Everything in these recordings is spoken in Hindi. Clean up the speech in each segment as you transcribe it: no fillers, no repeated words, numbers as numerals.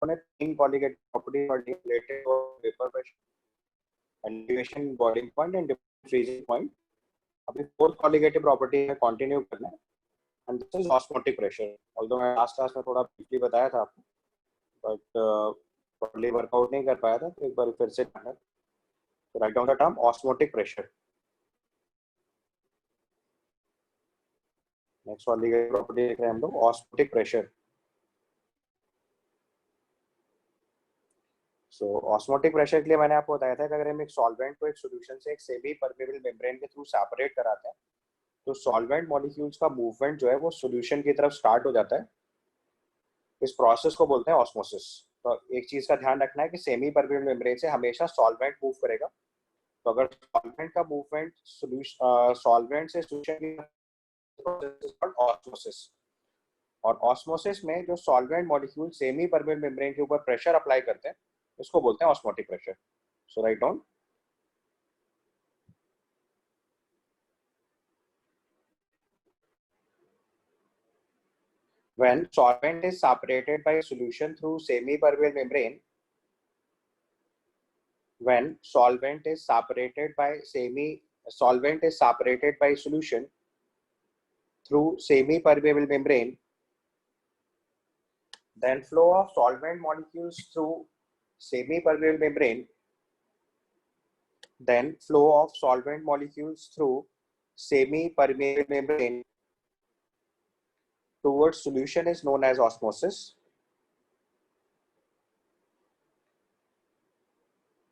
ने 3 कॉलिगेटिव प्रॉपर्टी और related vapour pressure, elevation, boiling point and freezing point. अभी 4th कॉलिगेटिव प्रॉपर्टी में कंटिन्यू करना है, and this is osmotic pressure. Although मैं लास्ट क्लास में थोड़ा ब्रीफली बताया था आपको, बट प्रॉपर्ली वर्कआउट नहीं कर पाया था, तो एक बार फिर से right down the term osmotic pressure. Next वाली प्रॉपर्टी देख रहे हैं हम लोग, ऑस्मोटिक प्रेशर। सो ऑस्मोटिक प्रेशर के लिए मैंने आपको बताया था कि अगर हम एक सॉल्वेंट को एक सॉल्यूशन से एक सेमी परमेबल मेम्ब्रेन के थ्रू सेपरेट कराते हैं, तो सॉल्वेंट मॉलिक्यूल्स का मूवमेंट जो है वो सॉल्यूशन की तरफ स्टार्ट हो जाता है। इस प्रोसेस को बोलते हैं ऑस्मोसिस। तो एक चीज का ध्यान रखना है कि सेमी परमेबल मेम्ब्रेन से हमेशा सॉल्वेंट मूव करेगा। तो अगर सॉल्वेंट का मूवमेंट सॉल्वेंट से सॉल्यूशन की ऑस्मोसिस, और ऑस्मोसिस में जो solvent molecule semi permeable membrane के ऊपर प्रेशर अप्लाई करते हैं, इसको बोलते हैं osmotic pressure. So write down, when solvent is separated by solution through semi-permeable membrane, when solvent is separated by solution through semi-permeable membrane, then flow of solvent molecules through semi-permeable membrane, then flow of solvent molecules through semi-permeable membrane towards solution is known as osmosis,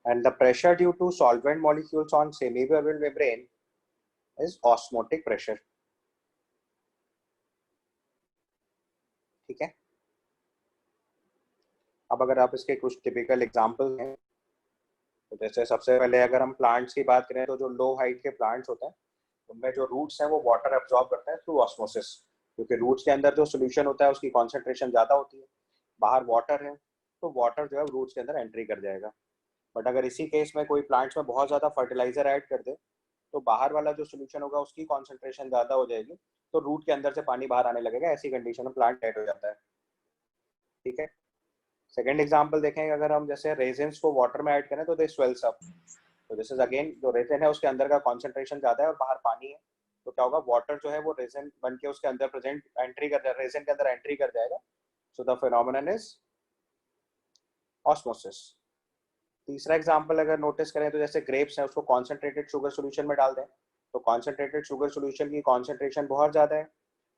and the pressure due to solvent molecules on semi-permeable membrane is osmotic pressure. ठीक है। अब अगर आप इसके कुछ टिपिकल एग्जांपल हैं, तो जैसे सबसे पहले अगर हम प्लांट्स की बात करें, तो जो लो हाइट के प्लांट्स होते हैं उनमें जो रूट्स हैं वो वाटर एब्जॉर्ब करते हैं थ्रू ऑस्मोसिस, क्योंकि रूट्स के अंदर जो सोल्यूशन होता है उसकी कॉन्सेंट्रेशन ज़्यादा होती है, बाहर वाटर है तो वाटर जो है रूट्स के अंदर एंट्री कर जाएगा। बट अगर इसी केस में कोई प्लांट्स में बहुत ज़्यादा फर्टिलाइजर ऐड कर दे, तो बाहर वाला जो सोल्यूशन होगा उसकी कॉन्सेंट्रेशन ज़्यादा हो जाएगी, तो रूट के अंदर से पानी बाहर आने लगेगा। ऐसी कंडीशन में प्लांट डेड हो जाता है। ठीक है। सेकेंड एग्जाम्पल देखें, अगर हम जैसे रेजिन्स को वाटर में ऐड करें तो दे स्वेल्स अप। तो दिस इज अगेन, जो रेजिन है उसके अंदर का कॉन्सेंट्रेशन ज़्यादा है और बाहर पानी है, तो क्या होगा, वाटर जो है वो रेजिन बन के उसके अंदर प्रेजेंट एंट्री कर जाएगा, रेजिन के अंदर एंट्री कर जाएगा। So the phenomenon is osmosis. तीसरा एग्जांपल अगर नोटिस करें, तो जैसे ग्रेप्स है उसको कॉन्सेंट्रेटेड शुगर सॉल्यूशन में डाल दें, तो कॉन्सेंट्रेटेड शुगर सॉल्यूशन की कॉन्सेंट्रेशन बहुत ज़्यादा है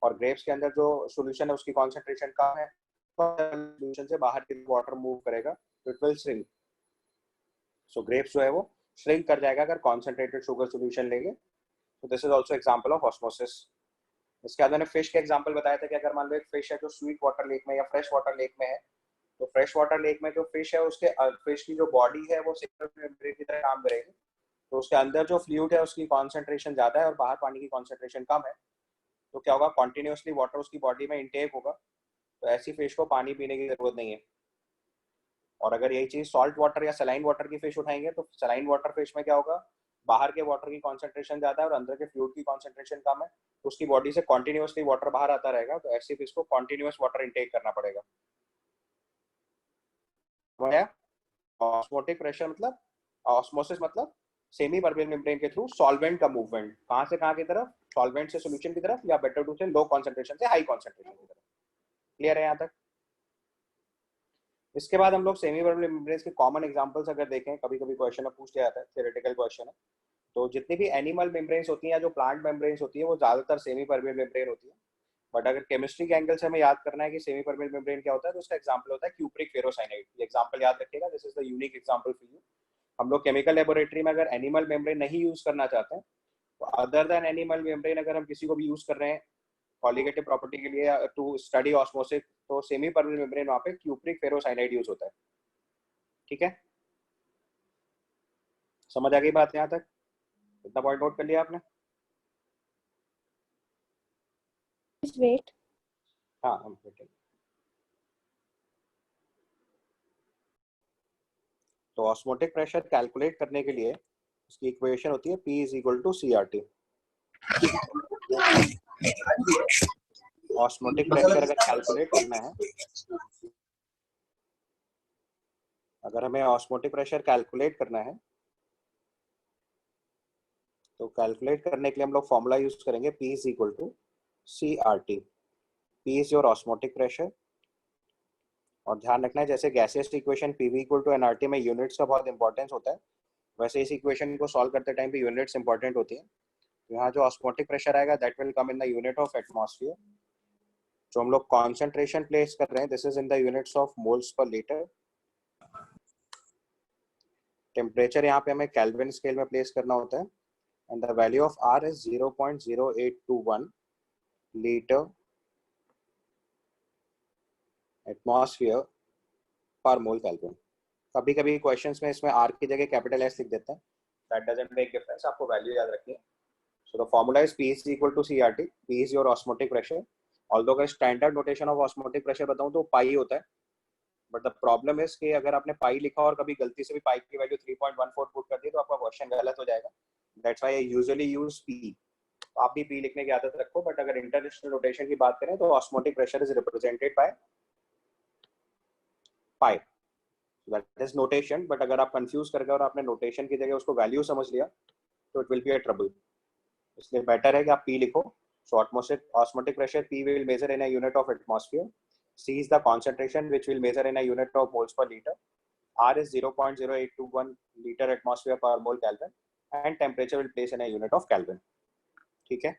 और ग्रेप्स के अंदर जो सॉल्यूशन है उसकी कॉन्सेंट्रेशन कम है, सॉल्यूशन से बाहर की वाटर मूव करेगा तो it will shrink. So grapes जो है वो श्रिंक कर जाएगा अगर कॉन्सेंट्रेटेड शुगर सॉल्यूशन लेंगे। तो this is also example of osmosis. इसके बाद मैंने फिश के एग्जांपल बताया था कि अगर मान लो एक फिश है जो स्वीट वाटर लेक में या फ्रेश वाटर लेक में है, तो फ्रेश वाटर लेक में जो फिश है उसके फिश की जो बॉडी है वो मेम्ब्रेन की तरह काम करेगी। तो उसके अंदर जो फ्लूइड है उसकी कॉन्सेंट्रेशन ज़्यादा है और बाहर पानी की कॉन्सेंट्रेशन कम है, तो क्या होगा, कॉन्टिन्यूसली वाटर उसकी बॉडी में इंटेक होगा, तो ऐसी फिश को पानी पीने की जरूरत नहीं है। और अगर यही चीज़ सॉल्ट वाटर या सलाइन वाटर की फिश उठाएंगे, तो सलाइन वाटर फिश में क्या होगा, बाहर के वाटर की कॉन्सेंट्रेशन ज़्यादा है और अंदर के फ्लूइड की कॉन्सेंट्रेशन कम है, तो उसकी बॉडी से कॉन्टिन्यूसली वाटर बाहर आता रहेगा, तो ऐसी फिश को कॉन्टिन्यूस वाटर इंटेक करना पड़ेगा। ऑस्मोटिक प्रेशर मतलब, ऑस्मोसिस मतलब सेमी परमेबल मेम्ब्रेन के थ्रू सॉल्वेंट का मूवमेंट कहां से कहां की तरफ, सॉल्वेंट से सॉल्यूशन की तरफ, या बेटर टू से लो कॉन्सेंट्रेशन से हाई कॉन्सेंट्रेशन की तरफ। क्लियर है यहां तक? इसके बाद हम लोग सेमी परमेबल मेम्ब्रेन के कॉमन एग्जांपल्स अगर देखें, कभी कभी क्वेश्चन में पूछ लिया जाता है, थ्योरेटिकल क्वेश्चन है, तो जितनी भी एनिमल मेम्ब्रेन्स होती हैं या जो प्लांट मेम्ब्रेन्स होती है वो ज्यादातर सेमी परमेबल मेम्ब्रेन होती है। बट अगर केमिस्ट्री के एंगल से हमें याद करना है कि सेमी परमेबल मेम्ब्रेन क्या होता है, तो उसका एग्जांपल होता है क्यूप्रिक फेरोसाइनाइड। ये एग्जांपल याद रखिएगा, this is the unique example for you. हम लोग केमिकल लेबोरेटरी में अगर एनिमल मेम्ब्रेन नहीं यूज करना चाहते हैं, तो अदर देन एनिमल मेम्ब्रेन अगर हम किसी को भी यूज कर रहे हैं कॉलिगेटिव प्रॉपर्टी के लिए टू स्टडी ऑस्मोसिस, तो सेमी परमेबल मेम्ब्रेन वहां पे क्यूप्रिक फेरोसाइनाइड यूज होता है। ठीक है, समझ आ गई बात यहाँ तक? इतना पॉइंट नोट कर लिया आपने? वेट। हाँ, हम वेटिंग। तो ऑस्मोटिक प्रेशर कैलकुलेट करने के लिए उसकी इक्वेशन होती है P is equal to CRT। Osmotic pressure अगर कैलकुलेट करना है अगर हमें ऑस्मोटिक प्रेशर कैलकुलेट करना है तो कैलकुलेट करने के लिए हम लोग फॉर्मूला यूज करेंगे P is equal to CRT। P is your osmotic pressure. और ध्यान रखना है जैसे gaseous equation PV equal to NRT में यूनिट्स का बहुत इंपॉर्टेंस होता है, वैसे इस इक्वेशन को सॉल्व करते टाइम पे यूनिट्स इंपॉर्टेंट होती है। तो यहाँ जो ऑस्मोटिक प्रेशर आएगा that will come in the unit of atmosphere. जो हम लोग कॉन्सेंट्रेशन प्लेस कर रहे हैं this is in the units of moles per litre. Temperature यहाँ पे हमें केल्विन स्केल में प्लेस करना होता है and the value of R is 0.0821 litre atmosphere पर मोल केल्विन। कभी कभी क्वेश्चंस में इसमें R की जगह कैपिटल S लिख देते हैं, दैट डजंट मेक डिफरेंस, आपको वैल्यू याद रखनी है। So the formula is P is equal to CRT. P is your osmotic pressure. Although अगर standard notation of osmotic pressure बताऊं तो पाई होता है, बट द प्रॉब्लम इज कि अगर आपने पाई लिखा और कभी गलती से भी पाई की वैल्यू 3.14 पुट कर दी तो आपका क्वेश्चन गलत हो जाएगा। That's why I usually use P। तो आप भी P लिखने की आदत रखो, बट अगर इंटरनेशनल नोटेशन की बात करें तो osmotic pressure is represented by pi. That is notation, but अगर आप कंफ्यूज करके और आपने नोटेशन की जगह उसको वैल्यू समझ लिया तो it will be a trouble. इसलिए बेटर है कि आप P लिखो। So osmotic pressure P will measure in a unit of atmosphere. C is the concentration which will measure in a unit of moles per liter. R is 0.0821 liter atmosphere per mole Kelvin and temperature will place in a unit of Kelvin. ठीक है,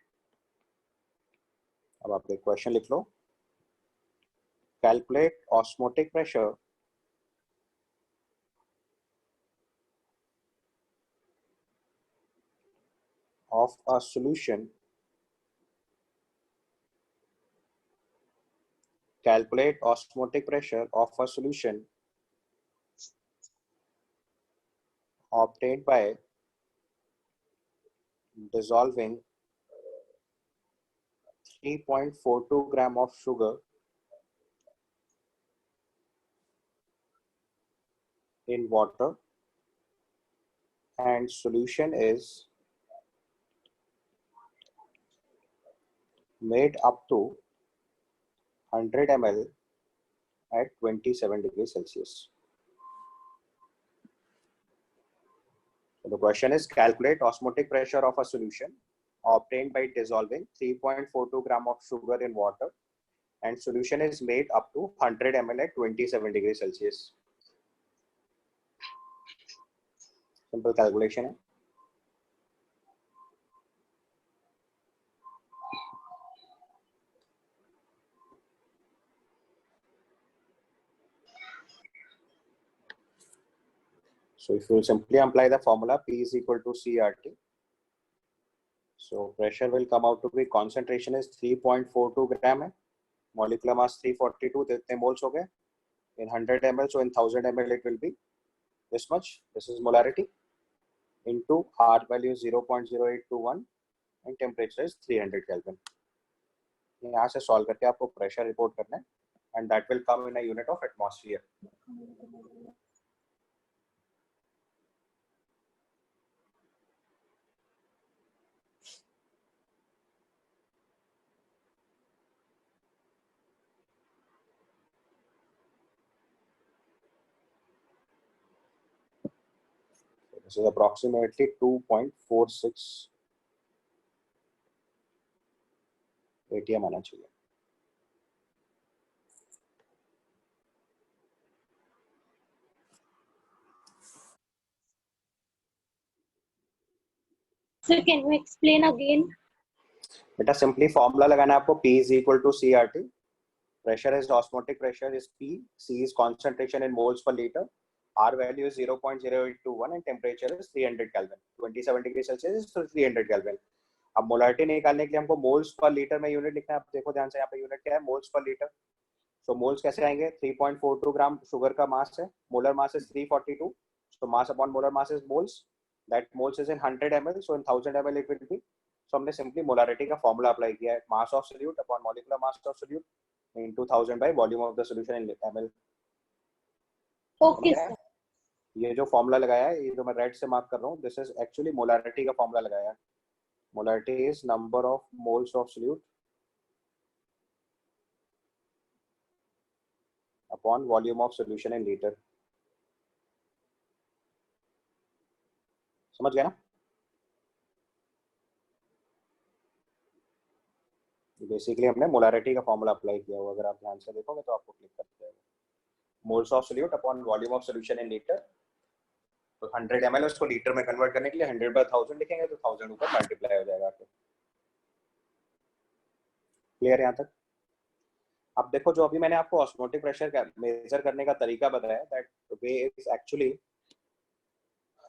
अब आप एक क्वेश्चन लिख लो। Calculate osmotic pressure of a solution. Calculate osmotic pressure of a solution obtained by dissolving 3.42 gram of sugar in water and solution is made up to 100 ml at 27 degrees Celsius. So the question is calculate osmotic pressure of a solution obtained by dissolving 3.42 gram of sugar in water and solution is made up to 100 ml at 27 degrees Celsius. Simple calculation है। So if you simply apply the formula P is equal to CRT, so pressure will come out to be concentration is 3.42 gram है, molecular mass 342, कितने moles हो गए in 100 ml, so in 1000 ml it will be this much. This is molarity into R value is 0.0821 and temperature is 300 Kelvin. यहाँ से सॉल्व करके आपको प्रेशर रिपोर्ट करना है and that will come in a unit of atmosphere. This is approximately 2.46 ATM आना चाहिए। Sir, can you explain again? बेटा सिंपली फॉर्मूला लगाना है आपको P is equal to CRT. Pressure is osmotic pressure is P. C is concentration in moles per liter. R value is 0.0821 and temperature is 300 Kelvin. 27 degree Celsius is 300 Kelvin. अब मोलारिटी निकालने के लिए हमको मोल्स पर लीटर में यूनिट लिखना है। आप देखो ध्यान से यहाँ पे यूनिट क्या है, मोल्स पर लीटर। सो मोल्स कैसे आएंगे, 3.42 ग्राम शुगर का मास है, molar mass is 342, so mass upon molar mass is moles, that moles is in 100 ml, so in 1000 ml it will be. So हमने सिंपली मोलारिटी का फॉर्मूला अप्लाई किया है, mass of solute upon molecular mass of solute into 1000 by volume of the solution in ml। Okay, sir. ये जो फॉर्मूला लगाया है, ये जो मैं रेड से मार्क कर रहा हूँ, दिस इज एक्चुअली मोलारिटी का फॉर्मूला लगाया है। Molarity is number of moles of solute upon volume of solution in liter. समझ गया ना? बेसिकली हमने मोलारिटी का फॉर्मूला अप्लाई किया हुआ, अगर आप ध्यान से देखोगे तो आपको क्लिक कर जाएगा। Moles of solute upon volume of solution in litre, तो 100 ml उसको लीटर में कन्वर्ट करने के लिए 100/1000 लिखेंगे तो 1000 ऊपर मल्टीप्लाई हो जाएगा। क्लियर यहाँ तक? अब देखो, जो अभी मैंने आपको ऑस्मोटिक प्रेशर का मेजर करने का तरीका बताया, that way is actually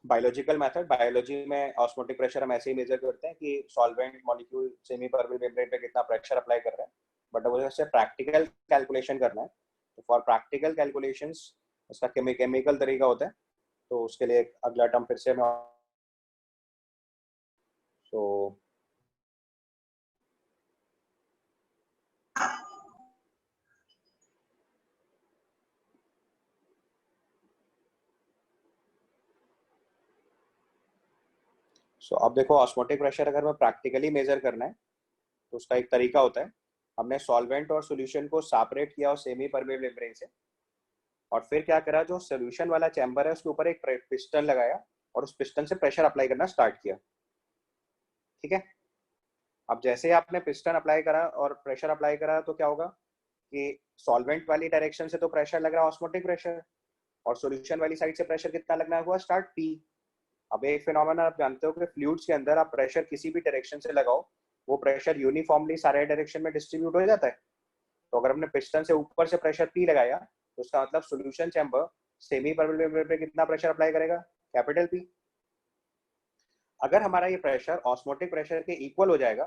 biological method. Biology में ऑस्मोटिक प्रेशर हम ऐसे ही मेजर करते हैं कि solvent molecule semi permeable membrane पे कितना प्रेशर अप्लाई कर रहे हैं, बट अगर उससे प्रैक्टिकल कैलकुलेशन करना है तो फॉर प्रैक्टिकल कैलकुलेशंस उसका केमिकल तरीका होता है, तो उसके लिए अगला टर्म फिर से मैं सो अब देखो, ऑस्मोटिक प्रेशर अगर मैं प्रैक्टिकली मेजर करना है तो उसका एक तरीका होता है। हमने सॉल्वेंट और सॉल्यूशन को सेपरेट किया और सेमी परमेबल मेम्ब्रेन से, और फिर क्या करा, जो सॉल्यूशन वाला चैम्बर है उसके ऊपर एक पिस्टन लगाया और उस पिस्टन से प्रेशर अप्लाई करना स्टार्ट किया। ठीक है? अब जैसे ही आपने पिस्टन अप्लाई करा और प्रेशर अप्लाई करा तो क्या होगा कि सॉल्वेंट वाली डायरेक्शन से तो प्रेशर लग रहा है ऑस्मोटिक प्रेशर, और सॉल्यूशन वाली साइड से प्रेशर कितना लगना हुआ, स्टार्ट पी। अब एक फिनोमेना आप जानते हो कि फ्लूइड्स के अंदर आप प्रेशर किसी भी डायरेक्शन से लगाओ, वो प्रेशर यूनिफॉर्मली सारे डायरेक्शन में डिस्ट्रीब्यूट हो जाता है। तो अगर हमने पिस्टन से ऊपर से प्रेशर पी लगाया तो उसका मतलब solution chamber semi permeable membrane पे कितना प्रेशर अप्लाई करेगा, कैपिटल पी। अगर हमारा ये प्रेशर ऑस्मोटिक प्रेशर के इक्वल हो जाएगा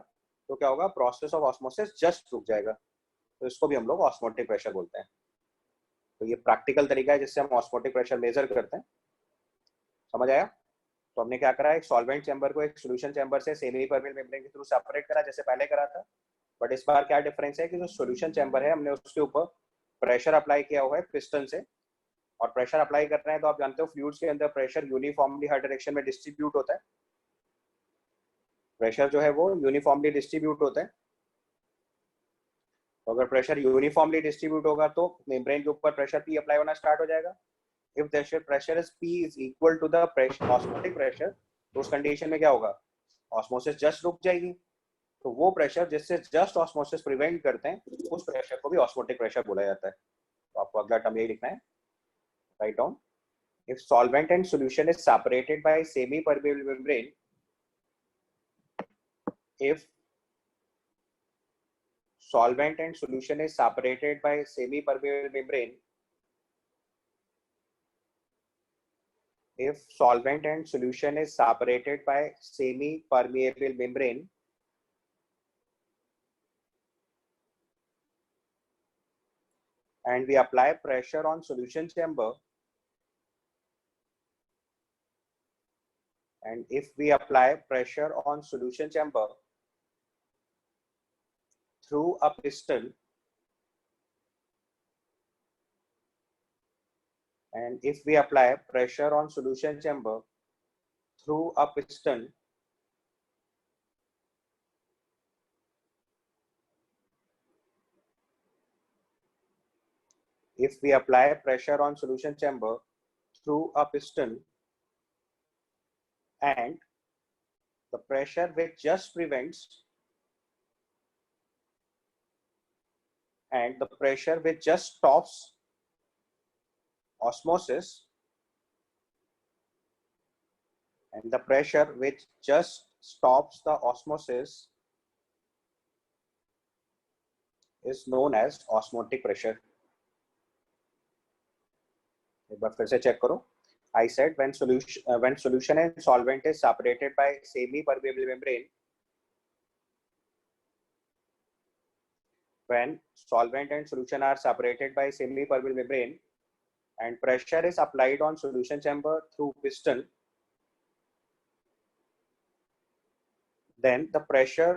तो क्या होगा, प्रोसेस ऑफ ऑस्मोसिस जस्ट रुक जाएगा, तो इसको भी हम लोग ऑस्मोटिक प्रेशर बोलते हैं। तो ये प्रैक्टिकल तरीका है जिससे हम ऑस्मोटिक प्रेशर मेजर करते हैं। समझ आया? तो हमने क्या करा, एक सॉल्वेंट चैम्बर को एक सॉल्यूशन चैम्बर से सेमी परमेबल मेम्ब्रेन के थ्रू सेपरेट करा जैसे पहले करा था, बट इस बार क्या डिफरेंस है कि जो सॉल्यूशन चैम्बर है हमने उसके ऊपर प्रेशर अप्लाई किया हुआ है पिस्टन से, और प्रेशर अप्लाई कर रहे हैं तो आप जानते हो फ्लूइड्स के अंदर प्रेशर यूनिफॉर्मली हर डायरेक्शन में डिस्ट्रीब्यूट होता है। प्रेशर जो है वो यूनिफॉर्मली डिस्ट्रीब्यूट होता है, तो अगर प्रेशर यूनिफॉर्मली डिस्ट्रीब्यूट होगा तो मेम्ब्रेन के ऊपर प्रेशर पी अप्लाई होना स्टार्ट हो जाएगा। If the pressure is P is equal to the pressure osmotic pressure, तो उस कंडीशन में क्या होगा, ऑस्मोसिस जस्ट रुक जाएगी। तो वो प्रेशर जिससे जस्ट ऑस्मोसिस प्रिवेंट करते हैं उस प्रेशर को भी ऑस्मोटिक प्रेशर बोला जाता है। तो आपको अगला टर्म यही लिखना है, write down. If solvent and solution is separated by semi permeable membrane, if solvent and solution is separated by semi permeable membrane, if solvent and solution is separated by semi permeable membrane, and we apply pressure on solution chamber, and if we apply pressure on solution chamber through a piston, and if we apply pressure on solution chamber through a piston, if we apply pressure on solution chamber through a piston, and the pressure which just prevents, and the pressure which just stops osmosis, and the pressure which just stops the osmosis is known as osmotic pressure. एक बार फिर से चेक करो. I said when solution and solvent is separated by semi-permeable membrane, when solvent and solution are separated by semi-permeable membrane and pressure is applied on solution chamber through piston, then the pressure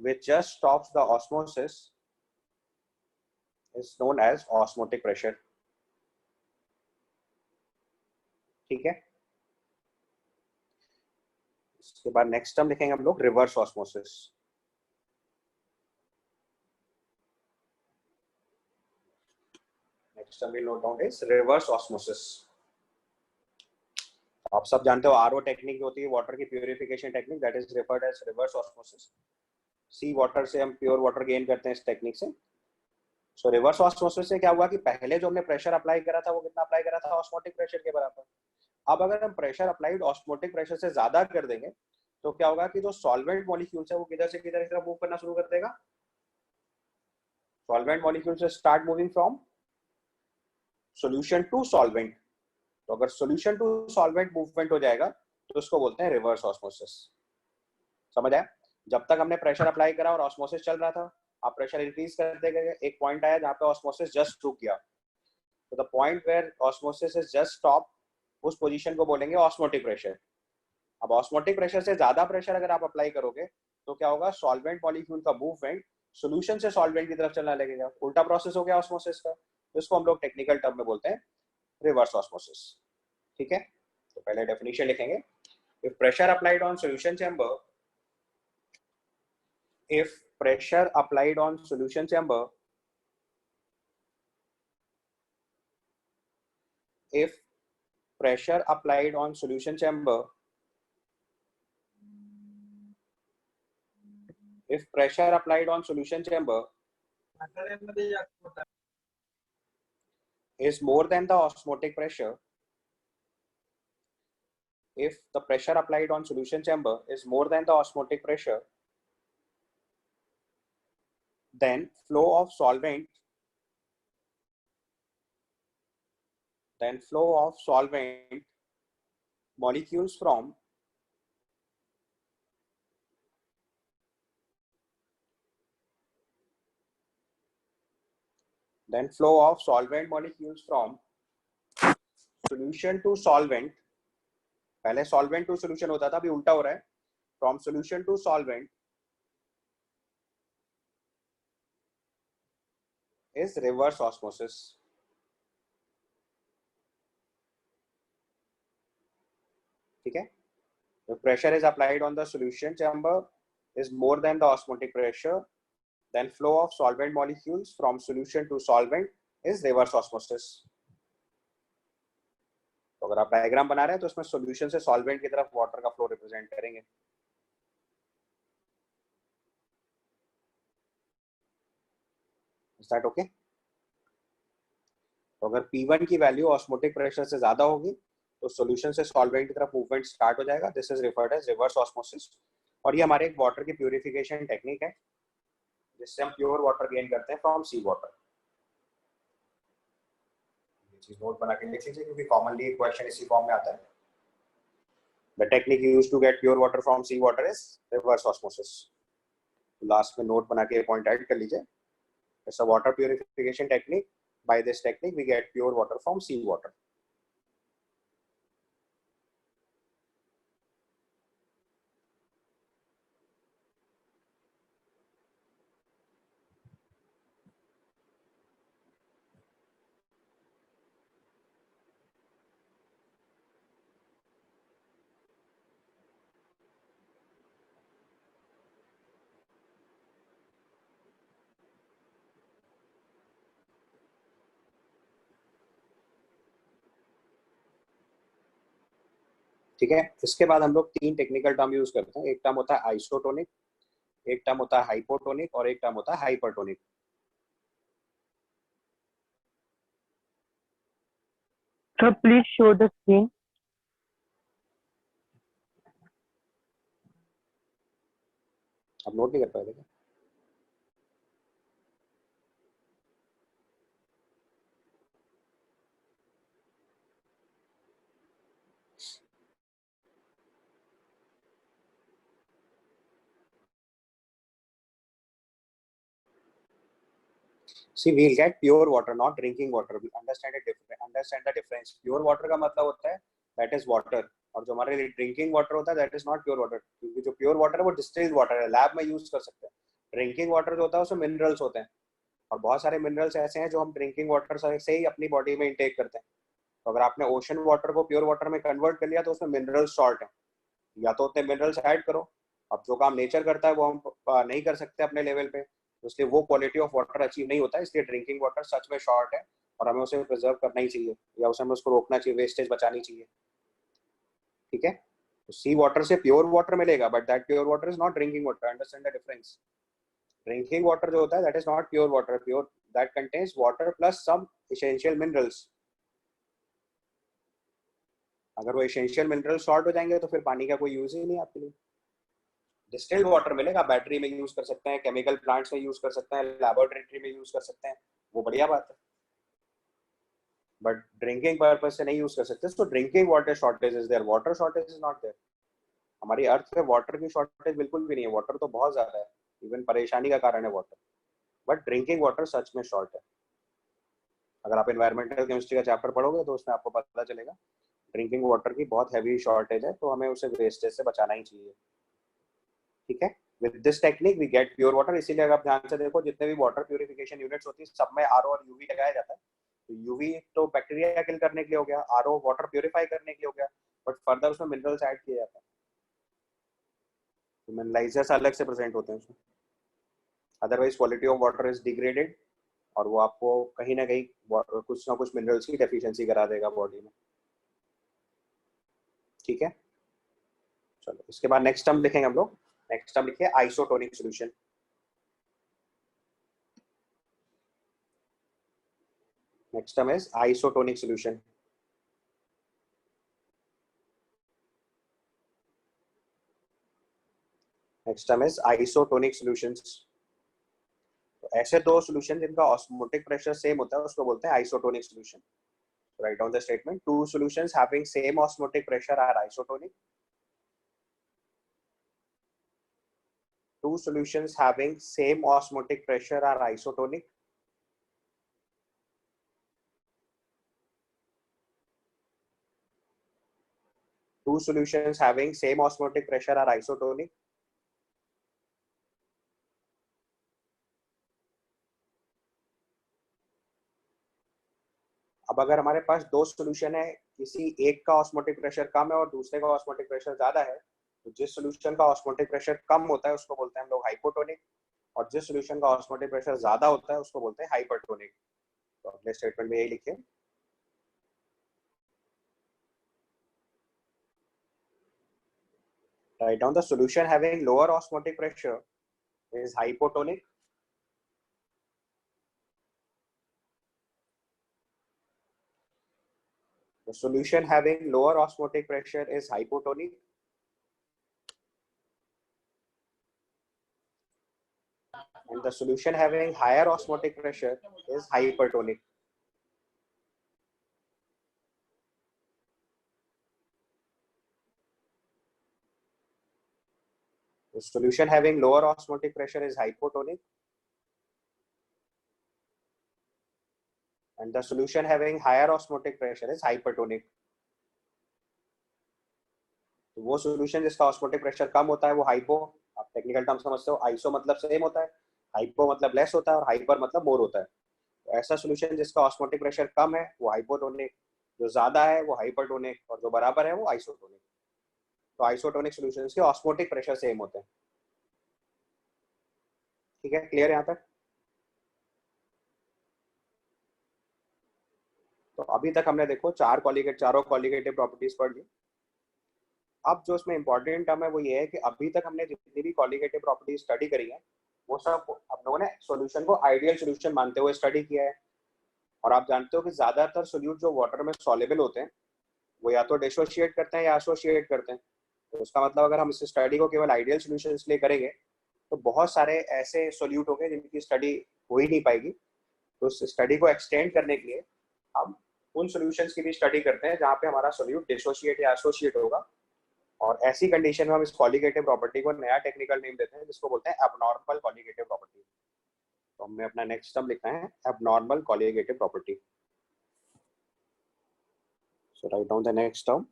which just stops the osmosis is known as osmotic pressure. ठीक है. इसके बाद नेक्स्ट टर्म लिखेंगे हम लोग reverse osmosis. Next term we'll note down is reverse osmosis. आप सब जानते हो आरओ टेक्निक होती है वाटर की purification technique, that is referred as reverse osmosis. Sea water से हम प्योर वाटर गेन करते हैं इस टेक्निक से। सो रिवर्स ऑस्मोसिस से क्या हुआ कि पहले जो हमने प्रेशर अप्लाई करा था वो कितना अप्लाई करा था, ऑस्मोटिक प्रेशर के बराबर। अब अगर हम प्रेशर अप्लाइड ऑस्मोटिक प्रेशर से ज्यादा कर देंगे तो क्या होगा कि जो सॉल्वेंट मॉलिक्यूल्स है वो किधर से किधर की तरफ मूव करना शुरू कर देगा, सॉल्वेंट मॉलिक्यूल से start moving from solution to solvent. तो अगर सॉल्यूशन टू सॉल्वेंट मूवमेंट हो जाएगा तो उसको बोलते हैं रिवर्स ऑस्मोसिस। समझ आया? जब तक हमने प्रेशर अप्लाई करा और ऑस्मोसिस चल रहा था, आप प्रेशर इंक्रीज करते गए, एक पॉइंट आया जहां पे ऑस्मोसिस जस्ट रुक गया, तो the point where osmosis is just stop, उस पोजीशन को बोलेंगे ऑस्मोटिक प्रेशर। अब ऑस्मोटिक प्रेशर से ज्यादा प्रेशर अगर आप अप्लाई करोगे तो क्या होगा, सॉल्वेंट मॉलिक्यूल का मूवमेंट सॉल्यूशन से सॉल्वेंट की तरफ चलने लगेगा, उल्टा प्रोसेस हो गया ऑस्मोसिस का। तो इसको हम लोग टेक्निकल टर्म में बोलते हैं रिवर्स ऑस्मोसिस। ठीक है, तो पहले डेफिनेशन लिखेंगे। If pressure applied on solution chamber, if pressure applied on solution chamber, if pressure applied on solution chamber, if pressure applied on solution chamber is more than the osmotic pressure, if the pressure applied on solution chamber is more than the osmotic pressure, then flow of solvent molecules from solution to solvent, पहले solvent to solution होता था, अभी उल्टा हो रहा है, from solution to solvent is reverse osmosis. ठीक है, the pressure is applied on the solution chamber is more than the osmotic pressure, then flow of solvent molecules from solution to solvent is reverse osmosis. तो अगर आप डायग्राम बना रहे हैं तो उसमें सॉल्यूशन से सॉल्वेंट की तरफ वाटर का फ्लो रिप्रेजेंट करेंगे। Is that okay? तो अगर P1 की वैल्यू ऑस्मोटिक प्रेशर से ज्यादा होगी तो सॉल्यूशन से सॉल्वेंट की तरफ मूवमेंट स्टार्ट हो जाएगा, this is referred as reverse osmosis. और ये हमारे एक वाटर की प्यूरिफिकेशन टेक्निक है जिससे हम प्योर वाटर गेन करते हैं फ्रॉम सी वाटर। ये चीज नोट बना के लिख लीजिए क्योंकि कॉमनली क्वेश्चन इसी फॉर्म में आता है। The technique used to get pure water from sea water is reverse osmosis. Last में नोट बना के पॉइंट ऐड कर लीजिए, it's a water purification technique. By this technique we get pure water from sea water. ठीक है, इसके बाद हम लोग तीन टेक्निकल टर्म यूज करते हैं। एक टर्म होता है आइसोटोनिक, एक टर्म होता है हाइपोटोनिक और एक टर्म होता है hypertonic. Sir, please show the screen. आप नोट नहीं कर पाए क्या? See, we'll get pure water, not drinking water. We understand it different. Understand the difference. Pure water का मतलब होता है that is water, और जो हमारे लिए ड्रिंकिंग वाटर होता है that is not pure water. क्योंकि जो प्योर वाटर है वो डिस्टिल्ड वाटर है, लैब में यूज कर सकते हैं। ड्रिंकिंग वाटर जो होता है उसमें मिनरल्स होते हैं, और बहुत सारे मिनरल्स ऐसे हैं जो हम ड्रिंकिंग वाटर से ही अपनी बॉडी में इंटेक करते हैं। तो अगर आपने ओशन वाटर को प्योर वाटर में कन्वर्ट कर लिया तो उसमें मिनरल सॉल्ट है, या तो उतने मिनरल्स ऐड करो। अब जो काम नेचर करता है वो हम नहीं कर सकते अपने लेवल पे, तो इसलिए वो क्वालिटी ऑफ वाटर अचीव नहीं होता है। इसलिए ड्रिंकिंग वाटर सच में शॉर्ट है और हमें उसे प्रिजर्व करना ही चाहिए, या उसे हमें उसको रोकना चाहिए, वेस्टेज बचानी चाहिए। ठीक है, तो सी वाटर से प्योर वाटर मिलेगा, but that pure water is not drinking water, understand the difference. Drinking water जो होता है that is not pure water, pure that contains water plus some essential minerals. अगर वो एसेंशियल मिनरल शॉर्ट हो जाएंगे तो फिर पानी का कोई यूज ही नहीं आपके लिए। डिस्टिल्ड वाटर मिलेगा, बैटरी में यूज कर सकते हैं, केमिकल प्लांट्स में यूज कर सकते हैं, लैबोरेटरी में यूज कर सकते हैं, वो बढ़िया बात है, बट ड्रिंकिंग पर्पज से नहीं यूज कर सकते। So drinking water shortage is there, water shortage is not there. हमारी अर्थ पे वाटर की शॉर्टेज बिल्कुल भी नहीं है, वाटर तो बहुत ज्यादा है, इवन परेशानी का कारण है water, but drinking water such में शॉर्ट है। अगर आप एनवायरमेंटल केमिस्ट्री का चैप्टर पढ़ोगे तो उसमें आपको पता चलेगा ड्रिंकिंग वाटर की बहुत हैवी शॉर्टेज है, तो हमें उसे वेस्टेज से बचाना ही चाहिए। ठीक है, with this technique we get pure water. इसीलिए अगर आप ध्यान से देखो जितने भी वाटर प्यूरिफिकेशन यूनिट्स होती है सब में आरओ और यूवी लगाया जाता है। तो यूवी तो बैक्टीरिया किल करने के लिए हो गया, आरओ वाटर प्यूरिफाई करने के लिए हो गया, बट फर्दर उसमें मिनरल्स ऐड किए जाते हैं, तो मिनरलाइजर्स अलग से प्रेजेंट होते हैं उसमें। Otherwise quality of water is degraded और वो आपको कहीं ना कहीं कुछ ना कुछ मिनरल्स की डेफिशिएंसी करा देगा बॉडी में। ठीक है, चलो इसके बाद नेक्स्ट टर्म लिखेंगे हम लोग। नेक्स्ट टर्म लिखिए isotonic solution. Next term is isotonic solution. Next term is isotonic solutions. तो ऐसे दो सॉल्यूशन जिनका ऑस्मोटिक प्रेशर सेम होता है उसको बोलते हैं isotonic solution. Write down the statement. Two solutions having same osmotic pressure are isotonic. Two solutions having same osmotic pressure are isotonic. Two solutions having same osmotic pressure are isotonic. अब अगर हमारे पास दो सॉल्यूशन है, किसी एक का ऑस्मोटिक प्रेशर कम है और दूसरे का ऑस्मोटिक प्रेशर ज्यादा है, तो जिस सॉल्यूशन का ऑस्मोटिक प्रेशर कम होता है उसको बोलते हैं हम लोग हाइपोटोनिक, और जिस सॉल्यूशन का ऑस्मोटिक प्रेशर ज्यादा होता है उसको बोलते हैं हाइपरटोनिक। तो अगले स्टेटमेंट में यही लिखिए। Write down the solution having lower osmotic pressure is hypotonic. The solution having lower osmotic pressure is hypotonic. And the solution having higher osmotic pressure is hypertonic. The solution having lower osmotic pressure is hypotonic. And the solution having higher osmotic pressure is hypertonic. तो वो सॉल्यूशन जिसका ऑस्मोटिक प्रेशर कम होता है वो हाइपो, आप टेक्निकल टर्म समझते हो, आइसो मतलब सेम होता है, हाइपो मतलब लेस होता है और हाइपर मतलब मोर होता है। तो ऐसा सॉल्यूशन जिसका ऑस्मोटिक प्रेशर कम है वो हाइपोटोनिक, जो ज्यादा है वो हाइपरटोनिक और जो बराबर है वो आइसोटोनिक। तो आइसोटोनिक सॉल्यूशंस के ऑस्मोटिक प्रेशर सेम होते हैं। ठीक है, क्लियर यहाँ तक? तो अभी तक हमने देखो चारों कॉलिगेटिव प्रॉपर्टीज पढ़ ली। अब जो इसमें इंपॉर्टेंट टर्म है वो ये है कि अभी तक हमने जितनी भी कॉलिगेटिव प्रॉपर्टीज स्टडी करी है वो सब हम लोगों ने सॉल्यूशन को आइडियल सॉल्यूशन मानते हुए स्टडी किया है। और आप जानते हो कि ज्यादातर सोल्यूट जो वाटर में सॉल्युबल होते हैं वो या तो डिसोशिएट करते हैं या एसोसिएट करते हैं। तो उसका मतलब अगर हम इस स्टडी को केवल आइडियल सॉल्यूशंस के लिए करेंगे तो बहुत सारे ऐसे सोल्यूट होंगे जिनकी स्टडी हो ही नहीं पाएगी। तो उस स्टडी को एक्सटेंड करने के लिए हम उन सॉल्यूशंस की भी स्टडी करते हैं जहाँ पे हमारा सोल्यूट डिसोशिएट या एसोसिएट होगा। और ऐसी कंडीशन में हम इस कॉलिगेटिव प्रॉपर्टी को नया टेक्निकल नेम देते हैं जिसको बोलते हैं एबनॉर्मल कॉलिगेटिव प्रॉपर्टी। तो हमें अपना नेक्स्ट टर्म लिखना है abnormal colligative property. So right down the next term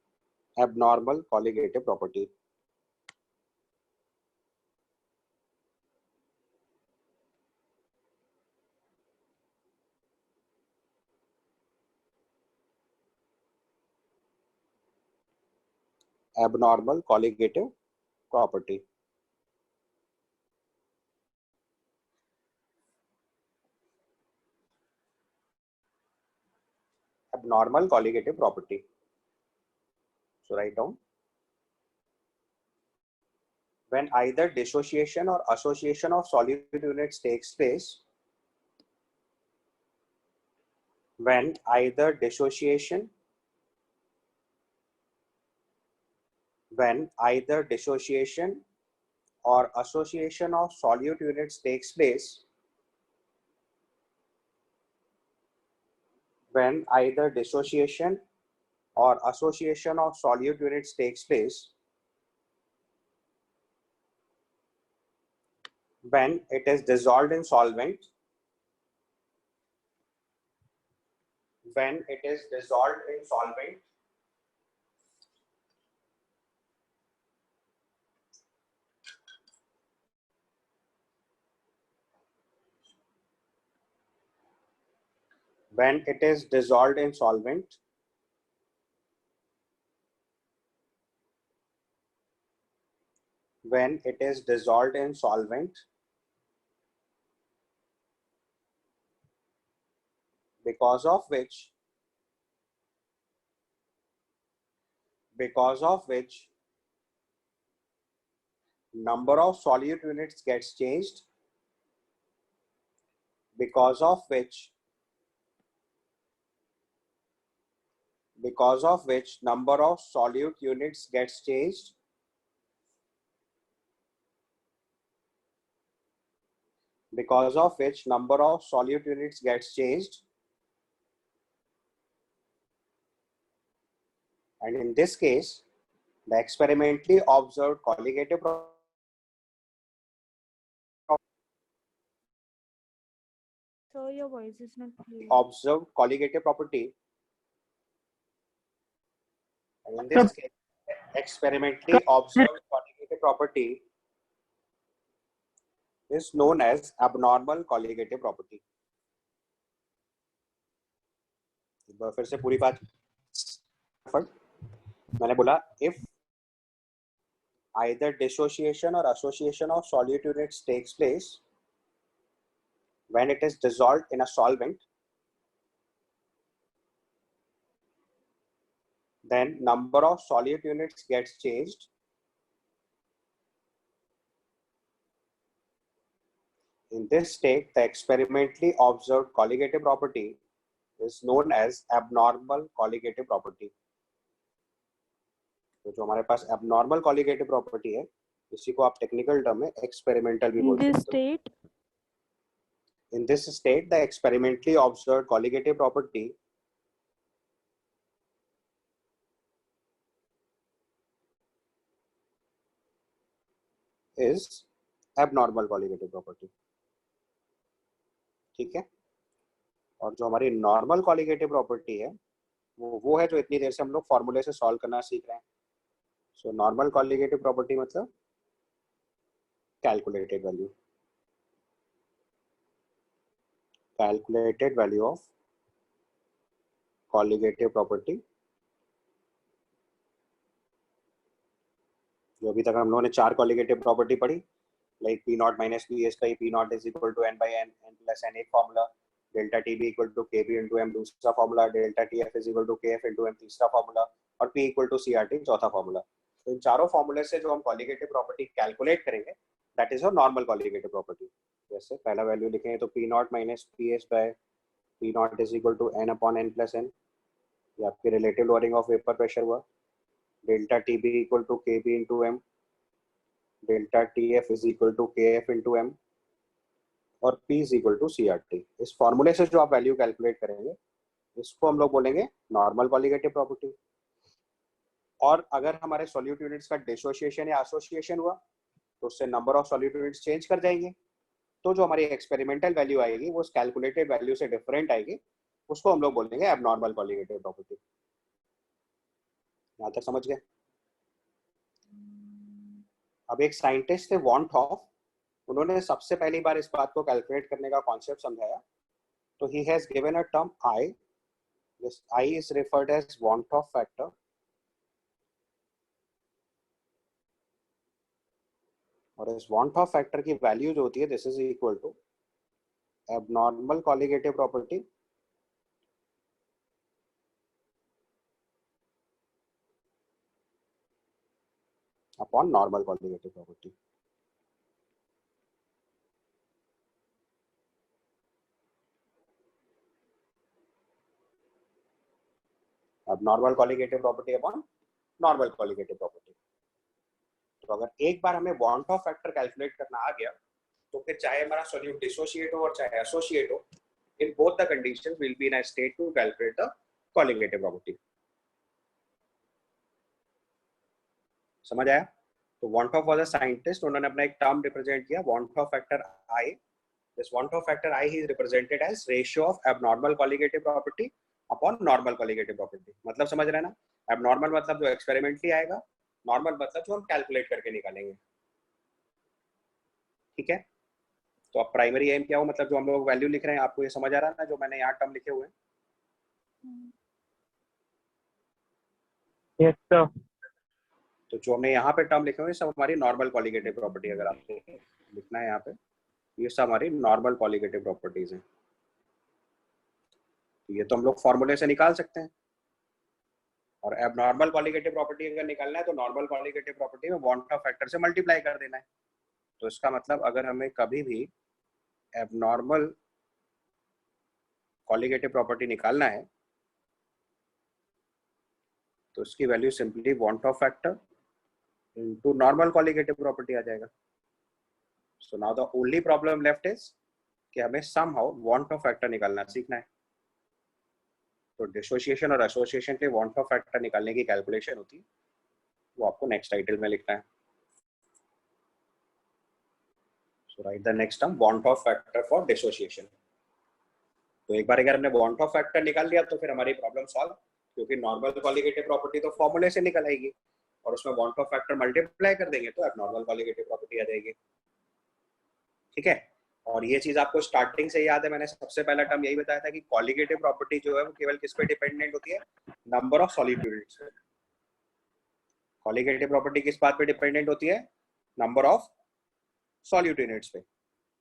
abnormal colligative property. Abnormal colligative property. Abnormal colligative property. So write down when either dissociation or association of solute units takes place, when either dissociation or association of solute units takes place, when either dissociation or association of solute units takes place, when it is dissolved in solvent, when it is dissolved in solvent, when it is dissolved in solvent, when it is dissolved in solvent, because of which number of solute units gets changed, because of which number of solute units gets changed, because of which number of solute units gets changed, and in this case, the experimentally observed colligative So your voice is not clear. observed colligative property, and in this case, experimentally observed colligative property is known as abnormal colligative property. एक बार फिर से पूरी बात मैंने बोला, if either dissociation or association of solute units takes place when it is dissolved in a solvent, then number of solute units gets changed. In this state, the experimentally observed colligative property is known as abnormal colligative property. तो जो हमारे पास abnormal colligative property है, इसी को आप टेक्निकल टर्म में एक्सपेरिमेंटल भी बोल सकते हो. In this state, the experimentally observed colligative property is abnormal colligative property. ठीक है. और जो हमारी नॉर्मल कॉलिगेटिव प्रॉपर्टी है वो है जो इतनी देर से हम लोग फॉर्मूले से सॉल्व करना सीख रहे हैं. सो नॉर्मल कॉलिगेटिव प्रॉपर्टी मतलब calculated value of colligative property. जो अभी तक हम लोगों ने 4 कॉलिगेटिव प्रॉपर्टी पढ़ी, like P not minus P S का P not is equal to N by N plus N एक formula, delta T B equal to K B into M दूसरा formula, delta T F is equal to K F into M तीसरा फॉर्मूला, और P equal to C R T चौथा फॉर्मूला. तो इन चारों फॉर्मूले से जो हम कॉलिगेटिव प्रॉपर्टी कैलकुलेट करेंगे that is a normal colligative property. जैसे पहला वैल्यू लिखेंगे तो P not minus P S by P not is equal to N upon N plus N, ये आपकी relative lowering of vapour pressure हुआ. Delta T B equal to K B into M, delta T F is equal to K F into M, और P is equal to C R T. इस फॉर्मूले से जो आप वैल्यू कैलकुलेट करेंगे इसको हम लोग बोलेंगे नॉर्मल कॉलिगेटिव प्रॉपर्टी. और अगर हमारे सॉल्यूट यूनिट्स का डिसोसिएशन या एसोसिएशन हुआ तो उससे number of solute units change कर जाएंगे. तो जो हमारी एक्सपेरिमेंटल वैल्यू आएगी वो उस कैलकुलेटेड वैल्यू से डिफरेंट आएगी, उसको हम लोग बोलेंगे एबनॉर्मल कॉलिगेटिव प्रॉपर्टी. यहाँ तक समझ गए? अब एक साइंटिस्ट थे वॉन हॉफ, उन्होंने सबसे पहली बार इस बात को कैलकुलेट करने का कॉन्सेप्ट समझाया. तो he has given a term I. This I is referred as van Hoff factor. और इस वॉन हॉफ फैक्टर की वैल्यू जो होती है this is equal to abnormal colligative property upon normal colligative property. अब normal colligative property upon normal colligative property. तो अगर एक बार हमें वॉन ऑफ फैक्टर कैलकुलेट करना आ गया तो फिर चाहे हमारा सॉल्यूट डिसोशिएट हो और चाहे एसोसिएट हो, in both the conditions will be in a state to calculate the colligative property। समझ आया? तो वॉन्ट वाज अ साइंटिस्ट, उन्होंने अपना एक टर्म रिप्रेजेंट किया van't factor i. This van't factor i is represented as ratio of abnormal colligative property upon normal colligative property. मतलब समझ रहे हैं ना? एबनॉर्मल मतलब जो एक्सपेरिमेंटली आएगा, नॉर्मल मतलब जो हम कैलकुलेट करके निकालेंगे। ठीक है, तो अब प्राइमरी एम क्या हो, मतलब जो हम लोग वैल्यू लिख रहे हैं, आपको ये समझ आ रहा है ना जो मैंने यहाँ टर्म लिखे हुए हैं? Yes, sir. तो जो हमने यहाँ पे टर्म लिखे हुए हैं सब हमारी नॉर्मल कॉलीगेटिव प्रॉपर्टी, अगर आपको लिखना है यहाँ पे, ये सब हमारी नॉर्मल कॉलीगेटिव प्रॉपर्टीज हैं। ये तो हम लोग फॉर्मूले से निकाल सकते हैं। और एबनॉर्मल कॉलीगेटिव प्रॉपर्टी अगर निकालना है तो नॉर्मल कॉलीगेटिव प्रॉपर्टी में वॉन्ट फैक्टर से मल्टीप्लाई कर देना है। तो इसका मतलब अगर हमें कभी भी एबनॉर्मल कॉलीगेटिव प्रॉपर्टी निकालना है तो इसकी value simply van't Hoff factor into normal colligative property आ जाएगा। So now the only problem left is कि हमें समहाउ वॉन्ट ऑफ फैक्टर निकालना सीखना है। तो डिसोसिएशन और एसोसिएशन के वॉन्ट ऑफ फैक्टर निकालने की कैलकुलेशन होती है, वो आपको नेक्स्ट टाइटल में लिखना है। So write the next term van't Hoff factor for dissociation. तो एक बार अगर हमने वॉन्ट ऑफ फैक्टर निकाल लिया तो फिर हमारी प्रॉब्लम सॉल्व, क्योंकि नॉर्मल कॉलीगेटिव प्रॉपर्टी तो फॉर्मूले से निकल आएगी और उसमें वॉन्ट ऑफ फैक्टर मल्टीप्लाई कर देंगे तो एबनॉर्मल कॉलीगेटिव प्रॉपर्टी आ जाएगी। ठीक है, और ये चीज आपको स्टार्टिंग से याद है, मैंने सबसे पहला टर्म यही बताया था कि कॉलीगेटिव प्रॉपर्टी जो है वो केवल किस पे डिपेंडेंट होती है? नंबर ऑफ सॉल्यूट यूनिट्स पे। कॉलीगेटिव प्रॉपर्टी किस बात पे डिपेंडेंट होती है? नंबर ऑफ सॉल्यूट यूनिट्स पे।